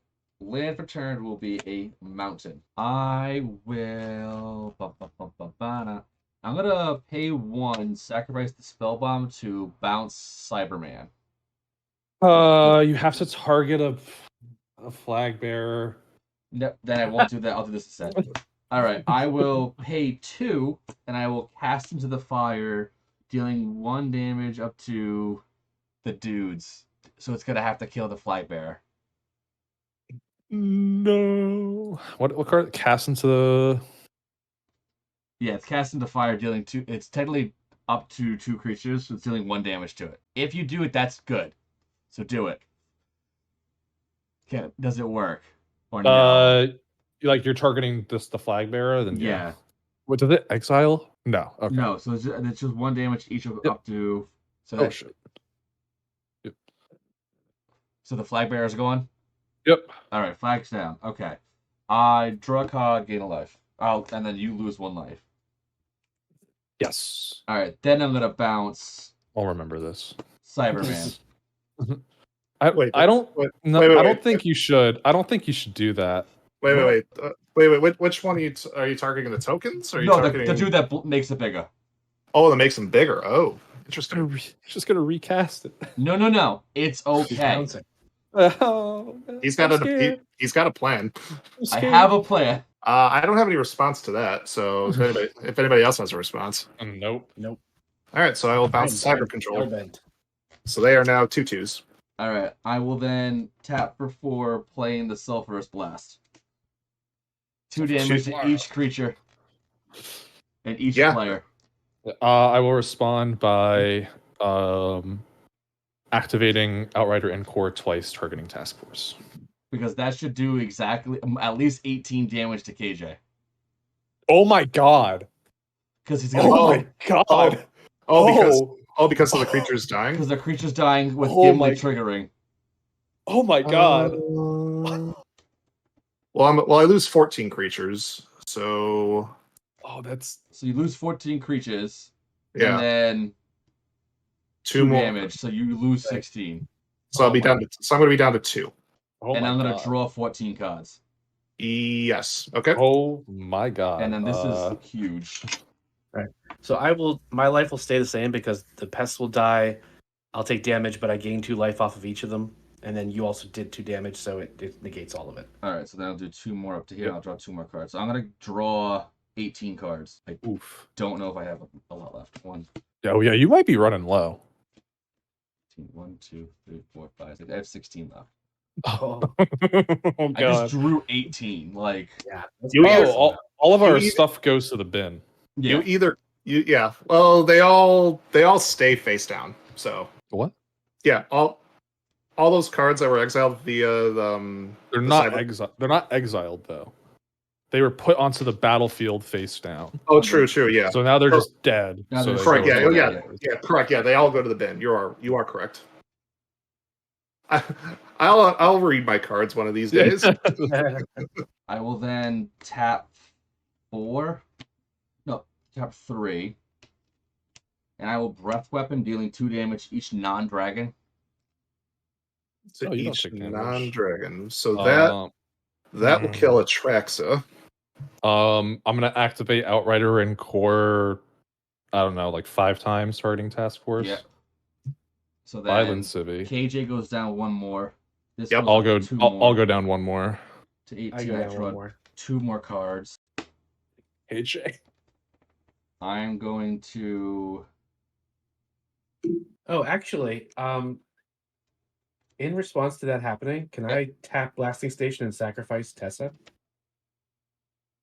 Land for turn will be a mountain. I will. I'm gonna pay 1, sacrifice the spell bomb to bounce Cyberman. You have to target a flag bearer. No, then I won't do that. I'll do this instead. All right. I will pay 2, and I will cast into the fire, dealing 1 damage up to the dudes. So it's gonna have to kill the flag bearer. No. What card? Cast into the. Yeah, it's cast into fire, dealing 2. It's technically up to 2 creatures, so it's dealing 1 damage to it. If you do it, that's good. So do it. Does it work? Or no? You're targeting the flag bearer, then Yeah. What does it exile? No. Okay. No, so it's just 1 damage each of Yep. up to. So Oh shit. Yep. So the flag bearers are going? Yep. All right, flags down. Okay. I draw a card, gain a life. And then you lose 1 life. Yes. All right, then I'm gonna bounce I'll remember this. Cyberman. Wait, I don't. wait, No, wait, I wait. don't think you should. I don't think you should do that. Wait. Which one are you targeting the tokens? Or are you No, targeting the dude that makes it bigger. Oh, that makes them bigger. Oh, interesting. Just gonna recast it. No. It's okay. Bouncing. Oh, He's got he's got a plan. I have a plan. I don't have any response to that. So if anybody else has a response, Nope. Nope. all right. So I will bounce the cyber controller. So they are now 2/2s. All right. I will then tap for 4, playing the Sulphurous Blast. 2 damage to each creature and each player. I will respond by activating Outrider and Core twice, targeting Task Force. Because that should do exactly at least 18 damage to KJ. Oh my god! Because he's gonna. Oh my god! Because of the creatures dying. Because the creature's dying with Gimli triggering. Oh my god! Well, I lose 14 creatures, so. Oh, that's. So you lose 14 creatures. Yeah. And then 2 more damage, so you lose 16. So I'll be down to. So I'm going to be down to 2. Oh and my I'm gonna god. draw 14 cards. Yes. Okay. Oh my god! And then this is huge. Right. So my life will stay the same because the pests will die. I'll take damage, but I gain 2 life off of each of them. And then you also did 2 damage, so it negates all of it. All right, so then I'll do 2 more up to here. Yep. I'll draw 2 more cards. So I'm gonna draw 18 cards. I don't know if I have a lot left. 1. Oh yeah, you might be running low. 1, 2, 3, 4, 5, 6. I have 16 left. Oh, Oh god! I just drew 18. Like yeah. All of our stuff goes to the bin. Yeah. Yeah. Well, they all stay face down. So what? Yeah. All those cards that were exiled via They're not exiled. They're not exiled though. They were put onto the battlefield face down. Oh, true. Yeah. So now they're just dead. So correct. Yeah. Correct. Yeah. They all go to the bin. You are correct. I'll read my cards one of these days. I will then tap 4. No, tap 3. And I will Breath Weapon, dealing 2 damage each non-dragon. To each non-dragon. So that will kill Atraxa. I'm gonna activate Outrider and Core. I don't know, like 5 times, targeting Task Force. Yeah. So then Civvy. KJ goes down 1 more. This I'll go down 1 more. To 18. I draw 2 more cards. KJ. I'm going to. Oh, actually, in response to that happening, can I tap Blasting Station and sacrifice Tessa?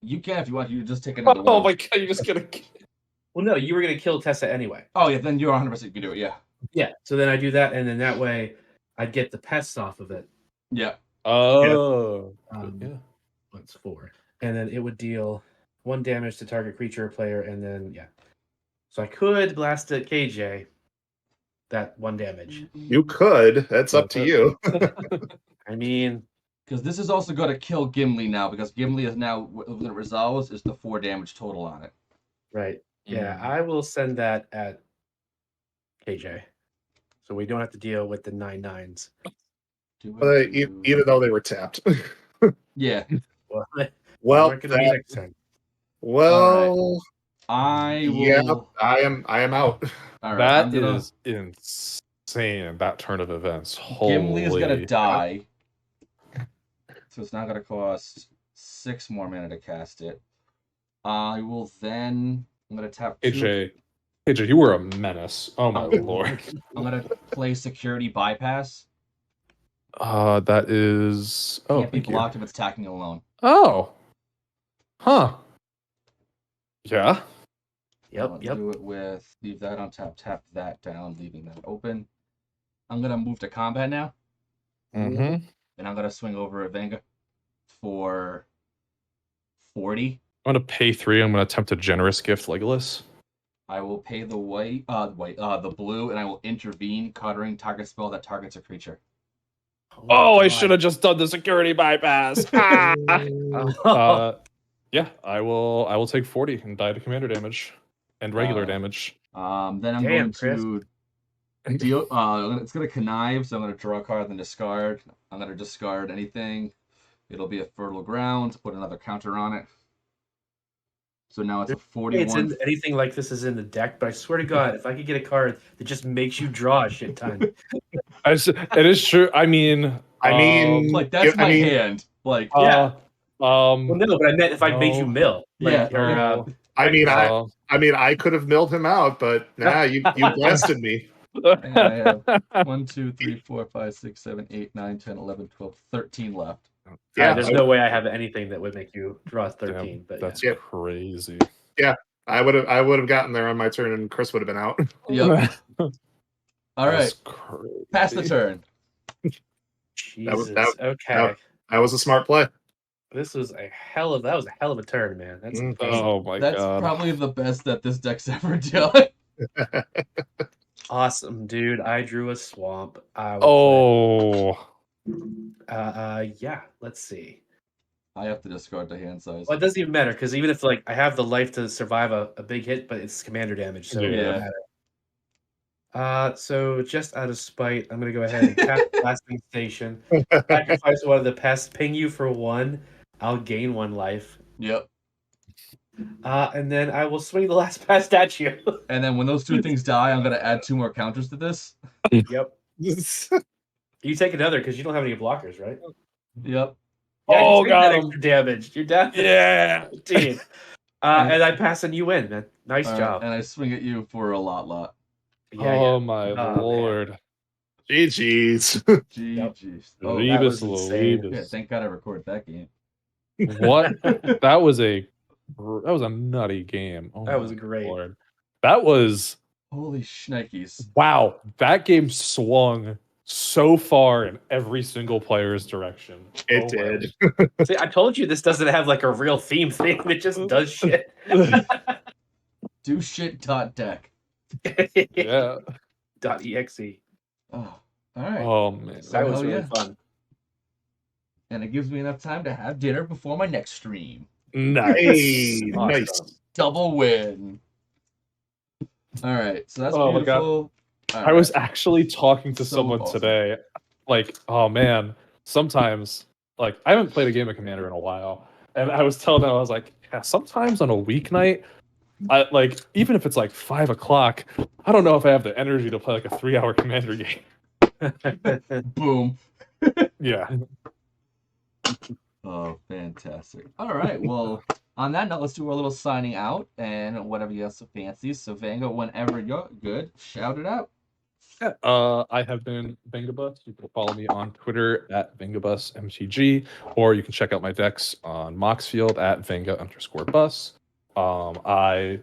You can if you want. You just take another one. Oh my god, you're just gonna. Well, no, you were gonna kill Tessa anyway. Oh yeah, then you're 100%. You can do it. Yeah. Yeah. So then I do that, and then that way I'd get the pests off of it. Yeah. Oh. Yeah. That's 4, and then it would deal 1 damage to target creature or player, and then So I could blast at KJ. That 1 damage. You could. That's up to you. I mean, because this is also going to kill Gimli now, because Gimli is now, when it resolves, is the 4 damage total on it. Right. Yeah, I will send that at KJ, so we don't have to deal with the 9/9s. Even though they were tapped. Yeah. Well, next time. Well, I will. Yeah, I am out. All right, that is insane. That turn of events. Gimli is gonna die, so it's not gonna cost 6 more mana to cast it. I will then. I'm gonna tap. AJ, you were a menace. Oh my lord. I'm gonna play Security Bypass. That is. Oh, can't be blocked if it's attacking alone. Oh. Huh. Yeah. Yep. Do it with leave that on tap that down, leaving that open. I'm gonna move to combat now. Mm-hmm. And I'm gonna swing over at Venga for 40. I'm gonna pay 3. I'm gonna attempt a generous gift, Legolas. I will pay the the blue, and I will intervene, cuttering target spell that targets a creature. Oh, I should have just done the security bypass. Yeah, I will take 40 and die to commander damage and regular damage. Then I'm going to It's gonna connive, so I'm gonna draw a card then discard. I'm gonna discard anything. It'll be a fertile ground. Put another counter on it. So now it's a It's 41. anything like this is in the deck, but I swear to God, if I could get a card that just makes you draw a shit ton. It is true. I mean, Like that's my hand. Like Yeah. Well, no, no, but I meant if I made you no. mill. Like, Yeah, or, no. I mean, I could have milled him out, but nah, you blasted me. and I have 1, 2, 3, 4, 5, 6, 7, 8, 9, 10, 11, 12, 13 left. Yeah, there's no way I have anything that would make you draw 13. Damn, But that's yeah. crazy. I would have gotten there on my turn, and Chris would have been out. Yep. All right. That's crazy. Pass the turn. Jesus. that- Okay. That was a smart play. This was a hell of a turn, man. That's Mhm. impressive. Oh my That's god. probably the best that this deck's ever done. Awesome, dude. I drew a swamp. I will Oh. yeah, let's see. I have to discard the hand size. Well, it doesn't even matter because even if like I have the life to survive a big hit, but it's commander damage, so it Yeah. doesn't matter. So just out of spite, I'm gonna go ahead and tap blasting station, sacrifice one of the pests, ping you for 1. I'll gain 1 life. Yep. And then I will swing the last pest at you. And then when those two things die, I'm gonna add 2 more counters to this. Yep. You take another because you don't have any blockers, right? Yep. Yeah, Oh, you take got that him. extra damage. You're down. Yeah. 15. And I pass and you win, man. Nice All right, job. and I swing at you for a lot. Yeah, Oh my man. lord. GG's. GG's. Oh, that Rebus was insane. Louibus. yeah, thank God I recorded that game. What? That was a nutty game. Oh That was my great. lord. That was Holy shnikes. wow. That game swung so far in every single player's direction. It Oh my did. See, I told you this doesn't have like a real theme thing. It just does shit. Do shit dot deck. Yeah. .exe. Oh, all right. Oh man. So That was hell really yeah. fun. And it gives me enough time to have dinner before my next stream. Nice. Hey, Awesome. nice. Double win. All right, so that's Oh my God. beautiful. All I was right. actually talking to So someone awesome. today. Like, oh man, sometimes like I haven't played a game of Commander in a while. And I was telling them, I was like, yeah, sometimes on a weeknight, I like even if it's like 5 o'clock, I don't know if I have the energy to play like a 3-hour Commander game. Boom. Yeah. Oh, fantastic. All right, well, on that note, let's do a little signing out and whatever you else fancies. So, Vango, whenever you're good, shout it out. I have been Vengabus. You can follow me on Twitter at VengabusMTG, or you can check out my decks on Moxfield at Venga_bus. I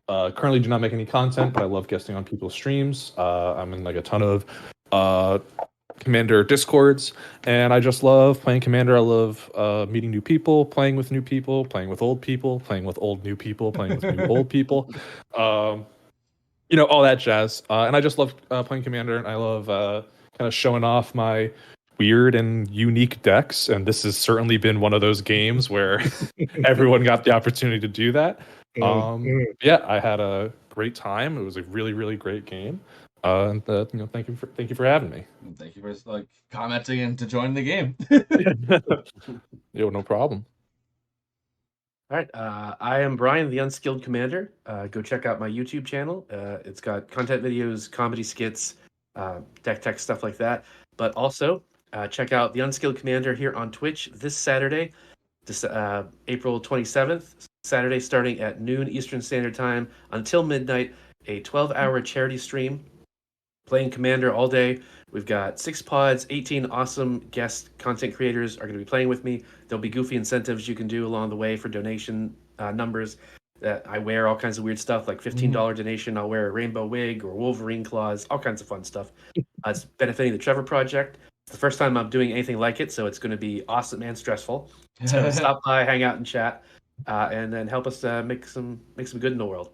currently do not make any content, but I love guesting on people's streams. I'm in like a ton of Commander Discords, and I just love playing Commander. I love meeting new people, playing with new people, playing with old people, playing with old new people, playing with new old people. You know, all that jazz. And I just love playing Commander, and I love kind of showing off my weird and unique decks. And this has certainly been one of those games where everyone got the opportunity to do that. Yeah, I had a great time. It was a really, really great game. And you know, thank you for having me. And thank you for like commenting and to join the game. Yo, no problem. All right. I am Brian, the Unskilled Commander. Go check out my YouTube channel. It's got content videos, comedy skits, deck tech stuff like that. But also, check out the Unskilled Commander here on Twitch this Saturday, April 27th. Saturday starting at noon Eastern Standard Time until midnight. A 12-hour charity stream. Playing Commander all day. We've got 6 pods, 18 awesome guest content creators are going to be playing with me. There'll be goofy incentives you can do along the way for donation numbers. I wear all kinds of weird stuff, like $15 donation. I'll wear a rainbow wig or Wolverine claws, all kinds of fun stuff. It's benefiting the Trevor Project. It's the first time I'm doing anything like it, so it's going to be awesome and stressful. So stop by, hang out, and chat, and then help us make some good in the world.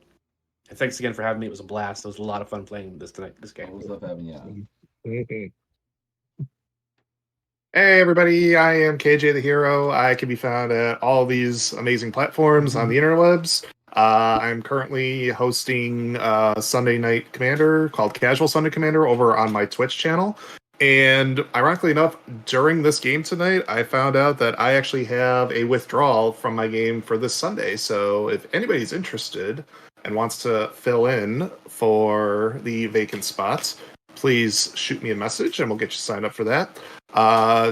And thanks again for having me. It was a blast. It was a lot of fun playing this game. Always love having you on. Hey everybody, I am KJ the Hero. I can be found at all these amazing platforms on the interwebs. I'm currently hosting Sunday Night Commander called Casual Sunday Commander over on my Twitch channel. And ironically enough, during this game tonight, I found out that I actually have a withdrawal from my game for this Sunday. So if anybody's interested and wants to fill in for the vacant spots, please shoot me a message and we'll get you signed up for that.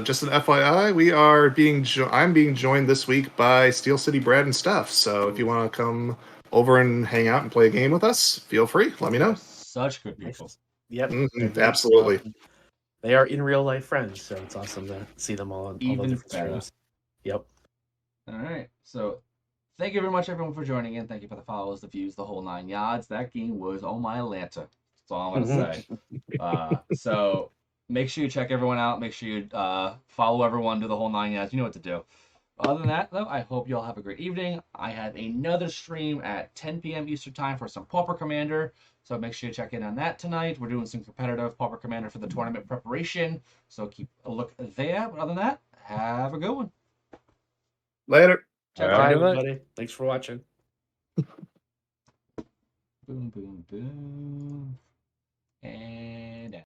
Just an FYI, I'm being joined this week by Steel City Brad and Steph. So if you want to come over and hang out and play a game with us, feel free. Let me know. Such good people. Yep. Absolutely. They are in real life friends, so it's awesome to see them all on all the Even different better. streams. Yep. All right. So thank you very much, everyone, for joining in. Thank you for the follows, the views, the whole 9 yards. That game was oh my Atlanta. That's all I'm going to say. So make sure you check everyone out. Make sure you follow everyone, do the whole 9 yards. You know what to do. Other than that, though, I hope you all have a great evening. I have another stream at 10 p.m. Eastern Time for some Pauper Commander. So make sure you check in on that tonight. We're doing some competitive Pauper Commander for the tournament preparation. So keep a look there. But other than that, have a good one. Later. Ciao, Bye, Good night. everybody. Thanks for watching. Boom, boom, boom. And